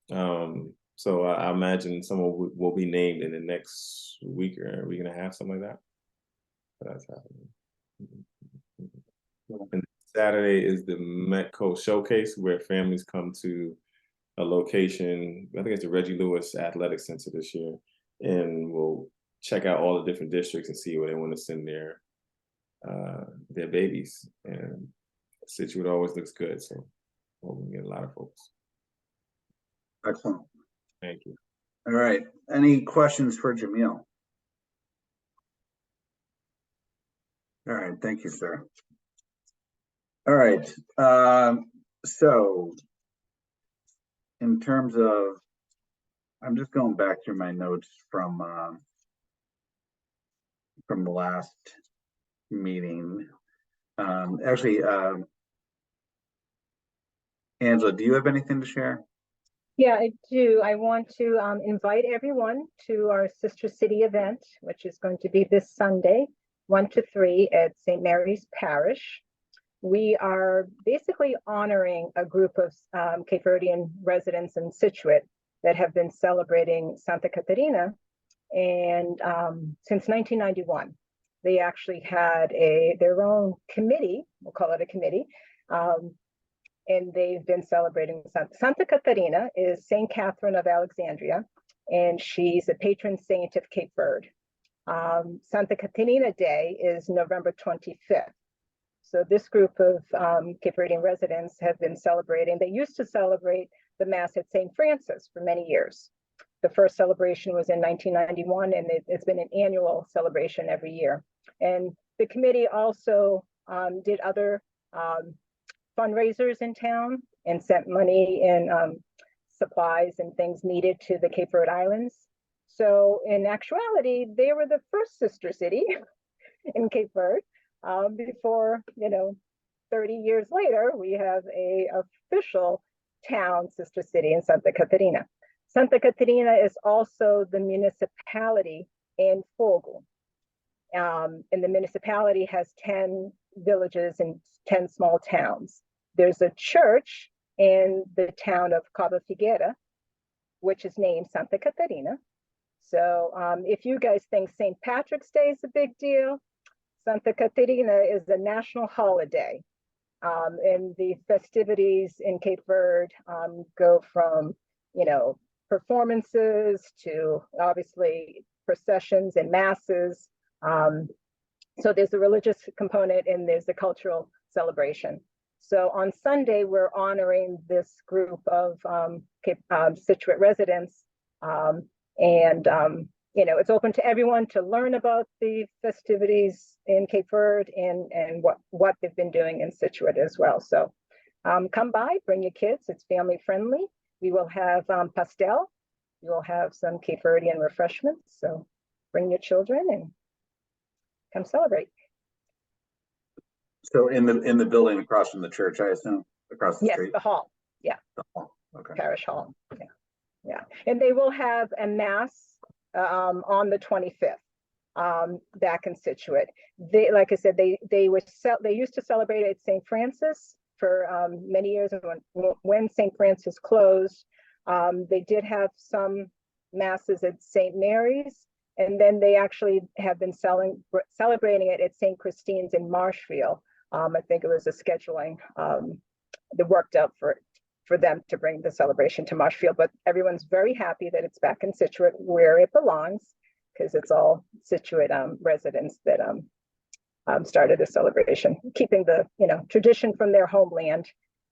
S8: So I imagine someone will be named in the next week or a week and a half, something like that. So that's happening. And Saturday is the MEDCO showcase where families come to a location. I think it's the Reggie Lewis Athletic Center this year, and we'll check out all the different districts and see where they want to send their babies. And Scituate always looks good, so we'll get a lot of folks.
S2: Excellent.
S8: Thank you.
S2: All right. Any questions for Jamil? All right. Thank you, sir. All right. So in terms of, I'm just going back through my notes from the last meeting. Actually, Angela, do you have anything to share?
S10: Yeah, I do. I want to invite everyone to our Sister City event, which is going to be this Sunday, 1 to 3 at St. Mary's Parish. We are basically honoring a group of Cape Verdean residents in Scituate that have been celebrating Santa Catarina. And since 1991, they actually had their own committee, we'll call it a committee, and they've been celebrating Santa Catarina is Saint Catherine of Alexandria, and she's a patron saint of Cape Verde. Santa Catarina Day is November 25th. So this group of Cape Verdean residents have been celebrating. They used to celebrate the Mass at St. Francis for many years. The first celebration was in 1991, and it's been an annual celebration every year. And the committee also did other fundraisers in town and sent money and supplies and things needed to the Cape Verde Islands. So in actuality, they were the first sister city in Cape Verde. Before, 30 years later, we have a official town sister city in Santa Catarina. Santa Catarina is also the municipality in Fogo. And the municipality has 10 villages and 10 small towns. There's a church in the town of Cabo Figueira, which is named Santa Catarina. So if you guys think St. Patrick's Day is a big deal, Santa Catarina is a national holiday. And the festivities in Cape Verde go from, performances to obviously processions and masses. So there's a religious component and there's a cultural celebration. So on Sunday, we're honoring this group of Scituate residents. It's open to everyone to learn about the festivities in Cape Verde and what they've been doing in Scituate as well. So come by, bring your kids, it's family friendly. We will have pastel, we will have some Cape Verdean refreshments. So bring your children and come celebrate.
S2: So in the building across from the church, I assume, across the street?
S10: Yes, the hall, yeah.
S2: The hall. Okay.
S10: Parish hall, yeah. And they will have a mass on the 25th back in Scituate. They, like I said, they used to celebrate at St. Francis for many years, and when St. Francis closed, they did have some masses at St. Mary's, and then they actually have been celebrating it at St. Christine's in Marshfield. I think it was a scheduling that worked out for them to bring the celebration to Marshfield, but everyone's very happy that it's back in Scituate where it belongs, because it's all Scituate residents that started the celebration, keeping the tradition from their homeland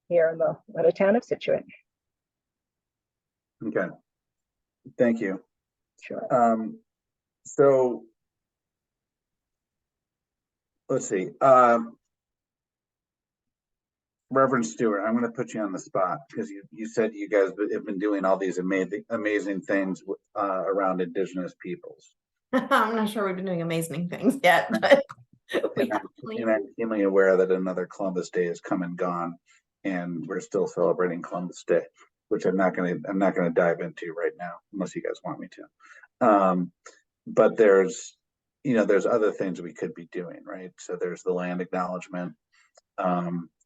S10: here in the little town of Scituate.
S2: Okay, thank you.
S10: Sure.
S2: So let's see. Reverend Stewart, I'm going to put you on the spot because you said you guys have been doing all these amazing things around Indigenous peoples.
S9: I'm not sure we've been doing amazing things yet, but
S2: I'm keenly aware that another Columbus Day has come and gone, and we're still celebrating Columbus Day, which I'm not going to dive into right now unless you guys want me to. But there's other things we could be doing, right? So there's the land acknowledgement,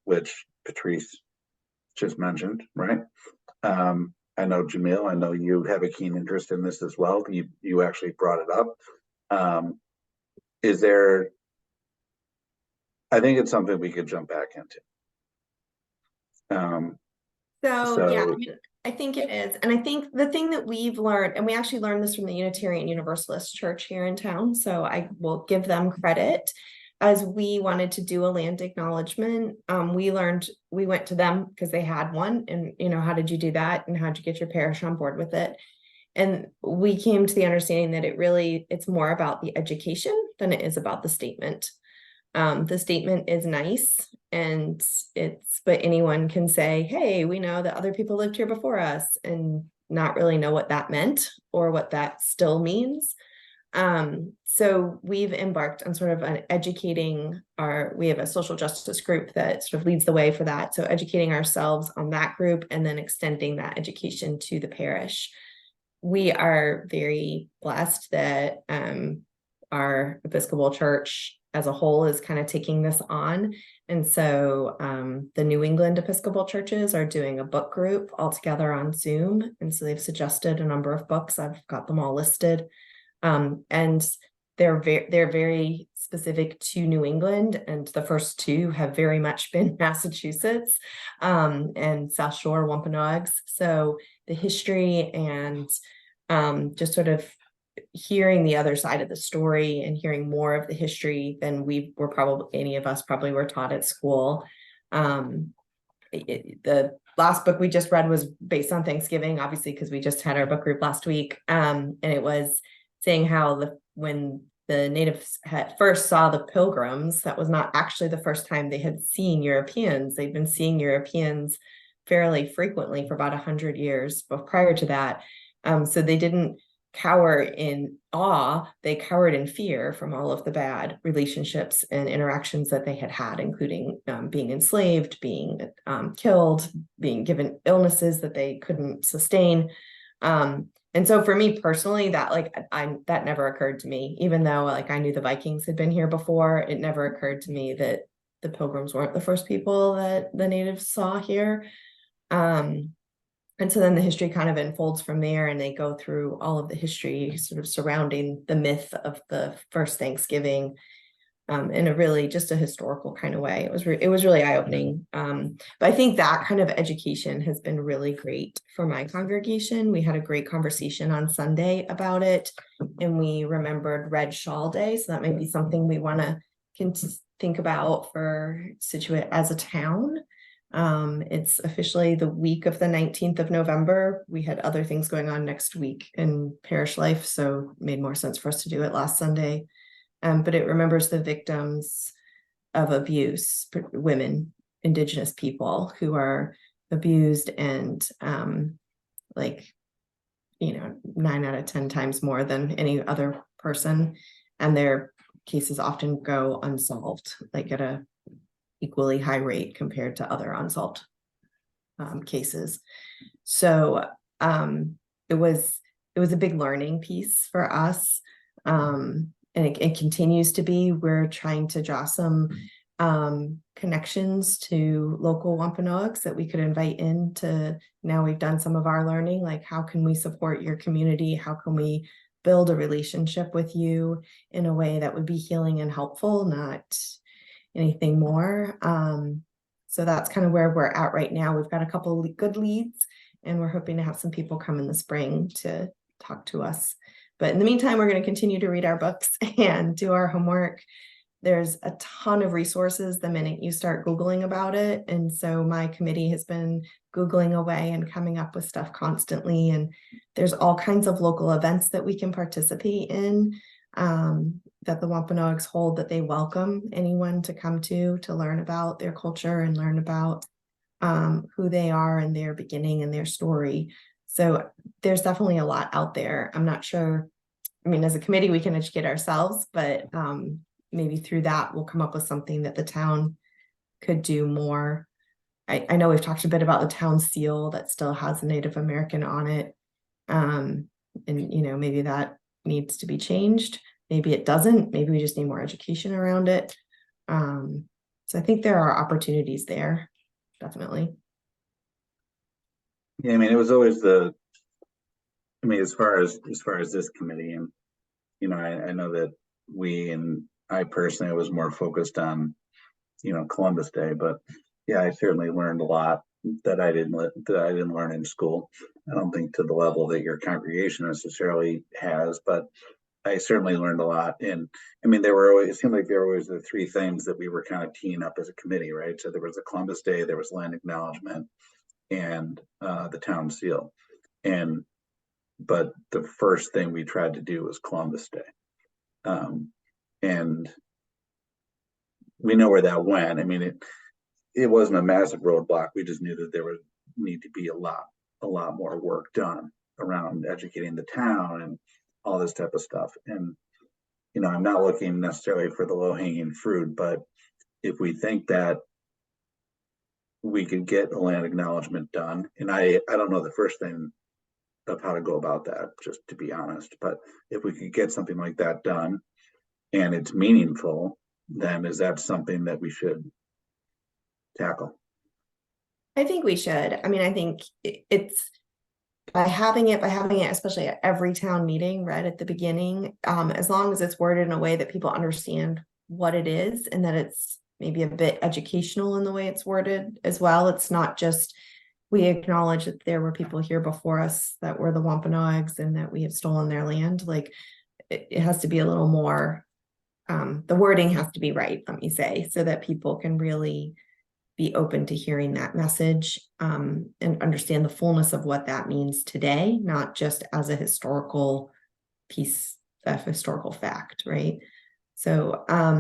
S2: which Patrice just mentioned, right? I know Jamil, I know you have a keen interest in this as well. You actually brought it up. I think it's something we could jump back into.
S9: Yeah, I think it is. And I think the thing that we've learned, and we actually learned this from the Unitarian Universalist Church here in town, so I will give them credit. As we wanted to do a land acknowledgement, we went to them because they had one, and how did you do that, and how did you get your parish on board with it? And we came to the understanding that it's more about the education than it is about the statement. The statement is nice, but anyone can say, hey, we know that other people lived here before us, and not really know what that meant or what that still means. So we've embarked on sort of an educating we have a social justice group that sort of leads the way for that. So educating ourselves on that group and then extending that education to the parish. We are very blessed that our Episcopal Church as a whole is kind of taking this on. And so the New England Episcopal churches are doing a book group all together on Zoom. And so they've suggested a number of books. I've got them all listed. And they're very specific to New England, and the first two have very much been Massachusetts and South Shore Wampanoags. So the history and just sort of hearing the other side of the story and hearing more of the history than we were probably, any of us probably were taught at school. The last book we just read was based on Thanksgiving, obviously, because we just had our book group last week. And it was saying how when the natives had first saw the Pilgrims, that was not actually the first time they had seen Europeans. They'd been seeing Europeans fairly frequently for about 100 years, but prior to that. So they didn't cower in awe, they cowered in fear from all of the bad relationships and interactions that they had, including being enslaved, being killed, being given illnesses that they couldn't sustain. And so for me personally, that that never occurred to me, even though I knew the Vikings had been here before. It never occurred to me that the Pilgrims weren't the first people that the natives saw here. And so then the history kind of unfolds from there, and they go through all of the history sort of surrounding the myth of the first Thanksgiving in a really just a historical kind of way. It was really eye-opening. But I think that kind of education has been really great for my congregation. We had a great conversation on Sunday about it, and we remembered Red Shawl Day. So that might be something we want to think about for Scituate as a town. It's officially the week of the 19th of November. We had other things going on next week in parish life, so it made more sense for us to do it last Sunday. But it remembers the victims of abuse, women, Indigenous people who are abused, and 9 out of 10 times more than any other person, and their cases often go unsolved, at a equally high rate compared to other unsolved cases. So it was a big learning piece for us, and it continues to be. We're trying to draw some connections to local Wampanoags that we could invite in to. Now we've done some of our learning, how can we support your community? How can we build a relationship with you in a way that would be healing and helpful, not anything more. So that's kind of where we're at right now. We've got a couple of good leads, and we're hoping to have some people come in the spring to talk to us. But in the meantime, we're going to continue to read our books and do our homework. There's a ton of resources the minute you start Googling about it. And so my committee has been Googling away and coming up with stuff constantly. And there's all kinds of local events that we can participate in, that the Wampanoags hold, that they welcome anyone to come to learn about their culture and learn about who they are and their beginning and their story. So there's definitely a lot out there. I'm not sure, as a committee, we can educate ourselves, but maybe through that, we'll come up with something that the town could do more. I know we've talked a bit about the town seal that still has a Native American on it. And, maybe that needs to be changed. Maybe it doesn't. Maybe we just need more education around it. So I think there are opportunities there, definitely.
S2: Yeah, it was always as far as this committee, and I know that I personally was more focused on Columbus Day, but yeah, I certainly learned a lot that I didn't learn in school. I don't think to the level that your congregation necessarily has, but I certainly learned a lot. And it seemed like there were always the three things that we were kind of teeing up as a committee, right? So there was a Columbus Day, there was land acknowledgement, and the town seal. But the first thing we tried to do was Columbus Day. And we know where that went. It wasn't a massive roadblock. We just knew that there would need to be a lot more work done around educating the town and all this type of stuff. And, I'm not looking necessarily for the low-hanging fruit, but if we think that we could get a land acknowledgement done, and I don't know the first thing of how to go about that, just to be honest, but if we could get something like that done and it's meaningful, then is that something that we should tackle?
S9: I think we should. I think it's by having it, especially at every town meeting, right at the beginning, as long as it's worded in a way that people understand what it is and that it's maybe a bit educational in the way it's worded as well. It's not just, we acknowledge that there were people here before us that were the Wampanoags and that we have stolen their land. Like it has to be a little more, the wording has to be right, let me say, so that people can really be open to hearing that message, and understand the fullness of what that means today, not just as a historical piece of historical fact, right? So, I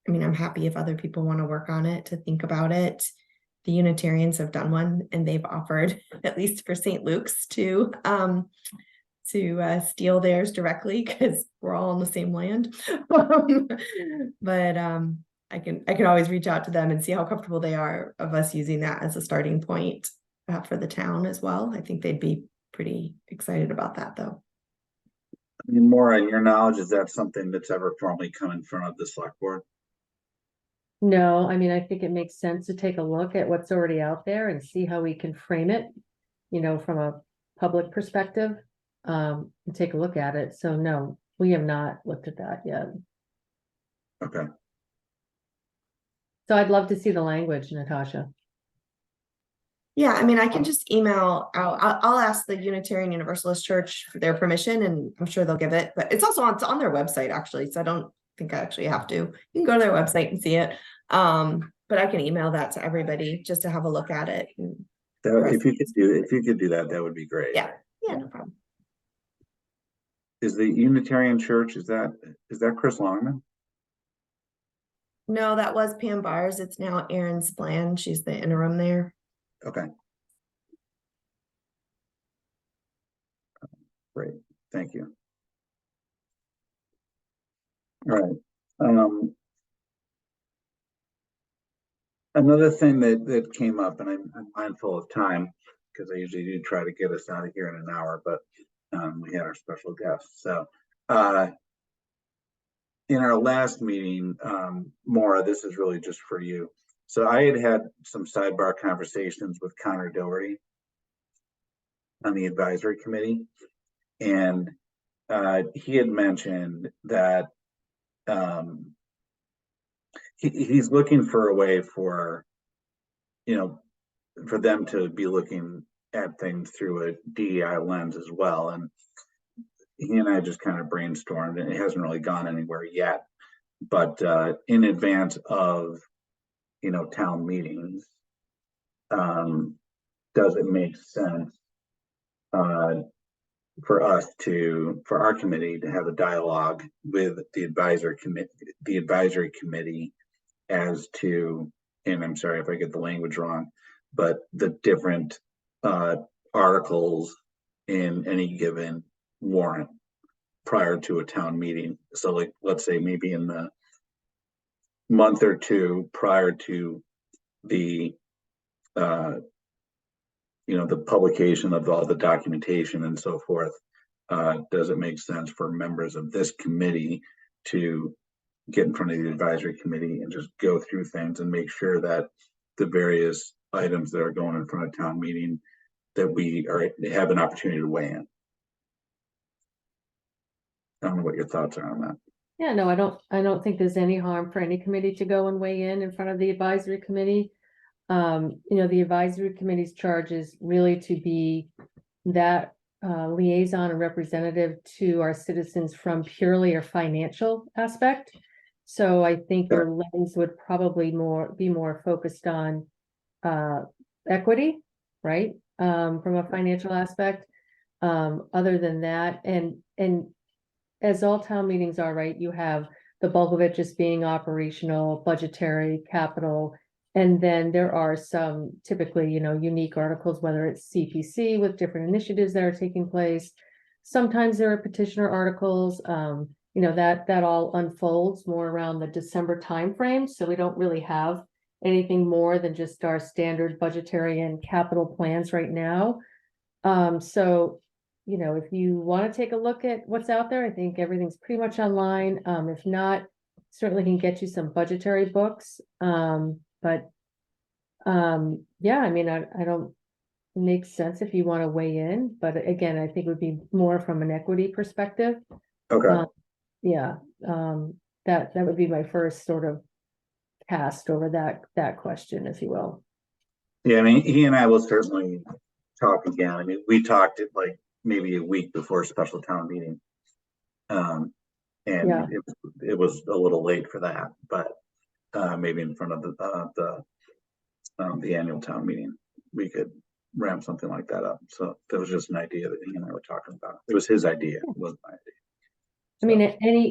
S9: mean, I'm happy if other people want to work on it, to think about it. The Unitarians have done one, and they've offered, at least for St. Luke's, to steal theirs directly because we're all on the same land. But I can always reach out to them and see how comfortable they are of us using that as a starting point for the town as well. I think they'd be pretty excited about that, though.
S2: I mean, Maura, in your knowledge, is that something that's ever formally come in front of the select board?
S3: No, I mean, I think it makes sense to take a look at what's already out there and see how we can frame it, you know, from a public perspective, and take a look at it. So no, we have not looked at that yet.
S2: Okay.
S3: So I'd love to see the language, Natasha.
S9: Yeah, I mean, I can just email out. I'll ask the Unitarian Universalist Church for their permission, and I'm sure they'll give it. But it's also on their website, actually, so I don't think I actually have to. You can go to their website and see it. But I can email that to everybody just to have a look at it.
S2: If you could do that, that would be great.
S9: Yeah, no problem.
S2: Is the Unitarian Church, is that Chris Longman?
S9: No, that was Pam Bars. It's now Erin Splan. She's the interim there.
S2: Okay. Great, thank you. All right. Another thing that came up, and I'm mindful of time because I usually do try to get us out of here in an hour, but we had our special guest. So in our last meeting, Maura, this is really just for you. So I had some sidebar conversations with Connor Doherty on the advisory committee, and he had mentioned that he's looking for a way for, you know, for them to be looking at things through a DEI lens as well. And he and I just kind of brainstormed, and it hasn't really gone anywhere yet. But in advance of, you know, town meetings, does it make sense for our committee to have a dialogue with the advisory committee as to, and I'm sorry if I get the language wrong, but the different articles in any given warrant prior to a town meeting. So like, let's say maybe in the month or two prior to the you know, the publication of all the documentation and so forth, does it make sense for members of this committee to get in front of the advisory committee and just go through things and make sure that the various items that are going in front of town meeting, that we have an opportunity to weigh in? I don't know what your thoughts are on that.
S3: Yeah, no, I don't think there's any harm for any committee to go and weigh in front of the advisory committee. You know, the advisory committee's charge is really to be that liaison and representative to our citizens from purely a financial aspect. So I think your lens would probably be more focused on equity, right? From a financial aspect. Other than that, and as all town meetings are, right, you have the bulk of it just being operational, budgetary, capital, and then there are some typically, you know, unique articles, whether it's CPC with different initiatives that are taking place. Sometimes there are petitioner articles, you know, that all unfolds more around the December timeframe. So we don't really have anything more than just our standard budgetary and capital plans right now. So, you know, if you want to take a look at what's out there, I think everything's pretty much online. If not, certainly can get you some budgetary books. But yeah, I mean, I don't, makes sense if you want to weigh in, but again, I think it would be more from an equity perspective.
S2: Okay,
S3: Yeah, that would be my first sort of cast over that question, if you will.
S2: yeah, I mean, he and I will certainly talk again. I mean, we talked at like maybe a week before special town meeting. And
S3: Yeah.
S2: it was a little late for that, but maybe in front of the annual town meeting, we could ramp something like that up. So that was just an idea that he and I were talking about. It was his idea, it wasn't my idea.
S3: I mean,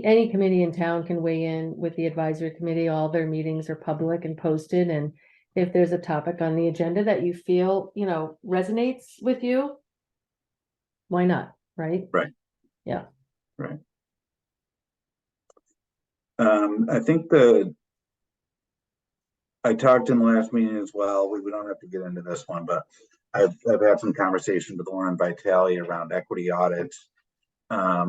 S3: any committee in town can weigh in with the advisory committee. All their meetings are public and posted, and if there's a topic on the agenda that you feel, you know, resonates with you, why not, right?
S2: Right.
S3: Yeah.
S2: Right. I think I talked in the last meeting as well. We don't have to get into this one, but I've had some conversation with Lauren Vitale around equity audits. I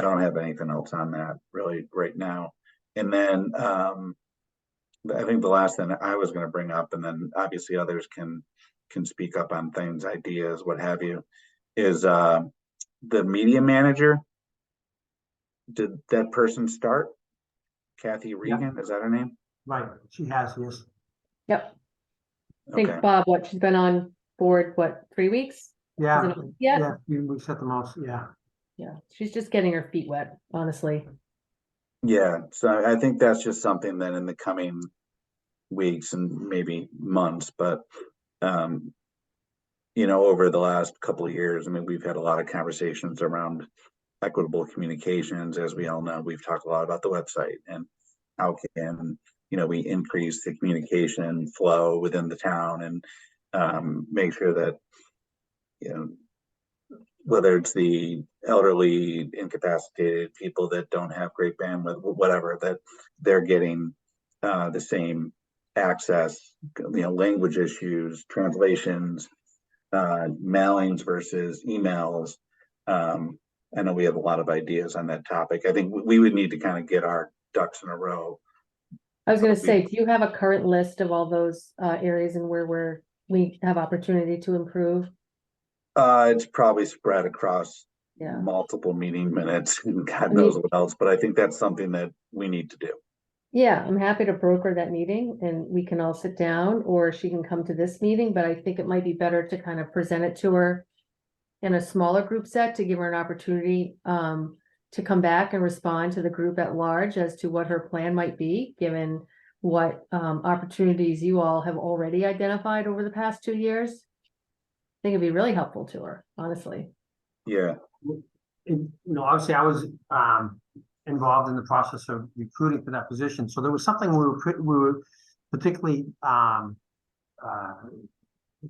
S2: don't have anything else on that really right now. And then I think the last thing I was going to bring up, and then obviously others can speak up on things, ideas, what have you, is the media manager. Did that person start? Kathy Regan, is that her name?
S11: Right, she has, yes.
S3: Yep. I think
S2: Okay.
S3: Bob, she's been on board, 3 weeks?
S11: Yeah,
S3: Yeah.
S11: we set the most, yeah.
S3: Yeah, she's just getting her feet wet, honestly.
S2: Yeah, so I think that's just something that in the coming weeks and maybe months, but you know, over the last couple of years, I mean, we've had a lot of conversations around equitable communications. As we all know, we've talked a lot about the website and how can, you know, we increase the communication flow within the town and make sure that, you know, whether it's the elderly, incapacitated people that don't have great bandwidth, whatever, that they're getting the same access, you know, language issues, translations, mailings versus emails. I know we have a lot of ideas on that topic. I think we would need to kind of get our ducks in a row.
S3: I was gonna say, do you have a current list of all those areas and where we have opportunity to improve?
S2: It's probably spread across
S3: Yeah.
S2: multiple meeting minutes and God knows what else, but I think that's something that we need to do.
S3: Yeah, I'm happy to broker that meeting and we can all sit down, or she can come to this meeting, but I think it might be better to kind of present it to her in a smaller group set to give her an opportunity to come back and respond to the group at large as to what her plan might be, given what opportunities you all have already identified over the past 2 years. I think it'd be really helpful to her, honestly.
S2: Yeah.
S11: You know, obviously I was involved in the process of recruiting for that position. So there was something we were particularly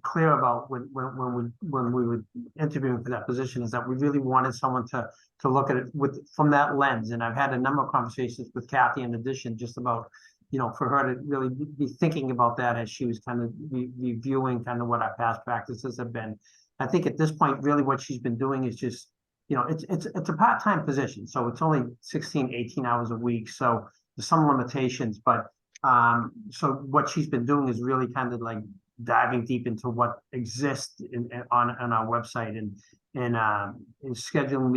S11: clear about when we were interviewing for that position, is that we really wanted someone to look at it from that lens. And I've had a number of conversations with Kathy in addition, just about, you know, for her to really be thinking about that as she was kind of reviewing kind of what our past practices have been. I think at this point, really what she's been doing is just, you know, it's a part-time position. So it's only 16, 18 hours a week. So there's some limitations, but so what she's been doing is really kind of like diving deep into what exists on our website and scheduling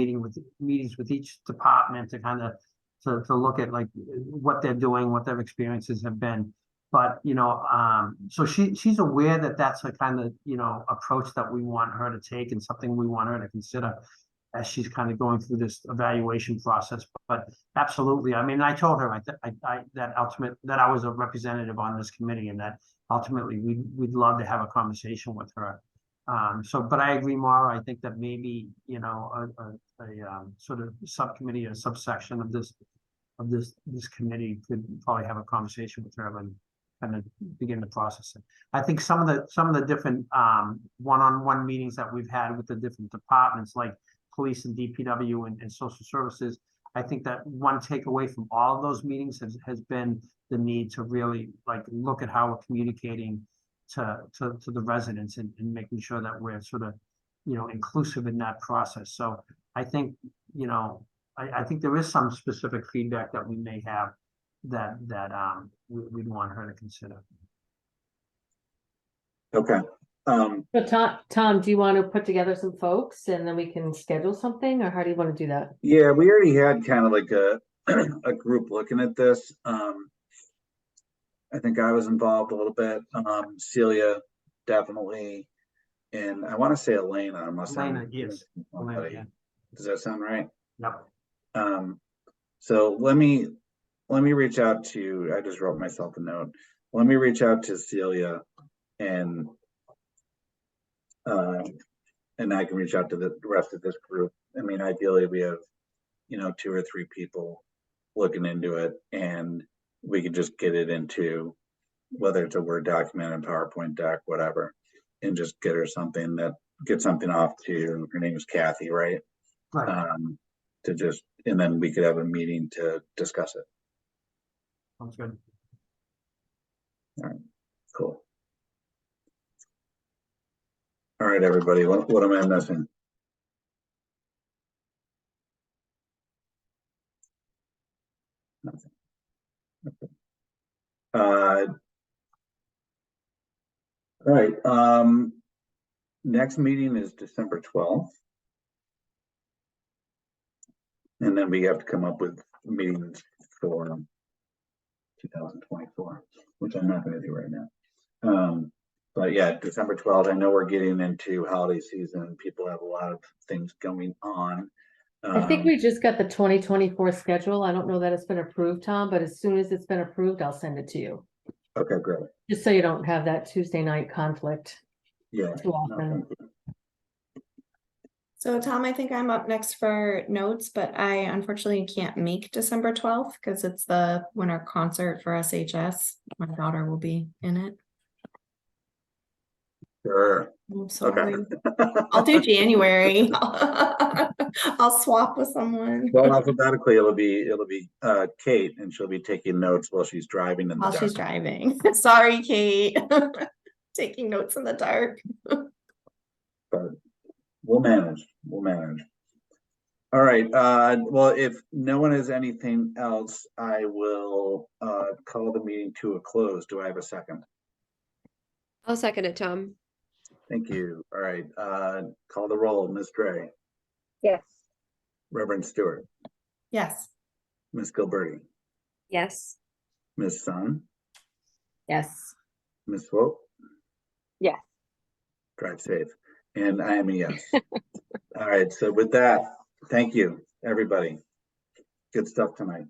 S11: meetings with each department to kind of to look at like what they're doing, what their experiences have been. But, you know, so she's aware that that's a kind of, you know, approach that we want her to take and something we want her to consider as she's kind of going through this evaluation process. But absolutely, I mean, I told her that I was a representative on this committee, and that ultimately we'd love to have a conversation with her. But I agree, Maura. I think that maybe, you know, a sort of subcommittee or subsection of this committee could probably have a conversation with her and kind of begin the process. I think some of the different one-on-one meetings that we've had with the different departments, like police and DPW and social services, I think that one takeaway from all of those meetings has been the need to really like look at how we're communicating to the residents and making sure that we're sort of, you know, inclusive in that process. So I think, you know, I think there is some specific feedback that we may have that we'd want her to consider.
S2: Okay.
S3: So Tom, do you want to put together some folks and then we can schedule something, or how do you want to do that?
S2: Yeah, we already had kind of like a a group looking at this. I think I was involved a little bit. Celia, definitely. And I want to say Elena, unless
S11: Elena,
S2: I'm
S11: yes. Elena,
S2: somebody.
S11: yeah.
S2: Does that sound right?
S11: Yep.
S2: So let me reach out to, I just wrote myself a note. Let me reach out to Celia and I can reach out to the rest of this group. I mean, ideally we have, 2 or 3 people looking into it, and we can just get it into, whether it's a Word document, a PowerPoint deck, whatever, and just get her something get something off to, her name is Kathy, right?
S11: Right.
S2: To just, and then we could have a meeting to discuss it.
S11: Sounds good.
S2: All right, cool. All right, everybody, what am I missing? Nothing. Okay. All right, next meeting is December 12th. And then we have to come up with meetings for 2024, which I'm not going to do right now. But yeah, December 12th, I know we're getting into holiday season. People have a lot of things going on.
S3: I think we just got the 2024 schedule. I don't know that it's been approved, Tom, but as soon as it's been approved, I'll send it to you.
S2: Okay, great.
S3: Just so you don't have that Tuesday night conflict
S2: Yeah.
S3: too often.
S9: So Tom, I think I'm up next for notes, but I unfortunately can't make December 12th because it's the winter concert for SHS. My daughter will be in it.
S2: Sure.
S9: I'm sorry.
S2: Okay.
S9: I'll do January. I'll swap with someone.
S2: Well, alphabetically, it'll be Kate, and she'll be taking notes while she's driving in the
S9: While
S2: dark.
S9: she's driving. Sorry, Kate. Taking notes in the dark.
S2: But we'll manage. All right. Well, if no one has anything else, I will call the meeting to a close. Do I have a second?
S4: I'll second it, Tom.
S2: Thank you. All right. Call the roll. Ms. Dre,
S10: Yes.
S2: Reverend Stewart,
S9: Yes.
S2: Ms. Gilberti,
S4: Yes.
S2: Ms. Sun,
S5: Yes.
S2: Ms. Swope.
S10: Yes.
S2: Drive safe. And I am a yes. All right. So with that, thank you, everybody. Good stuff tonight.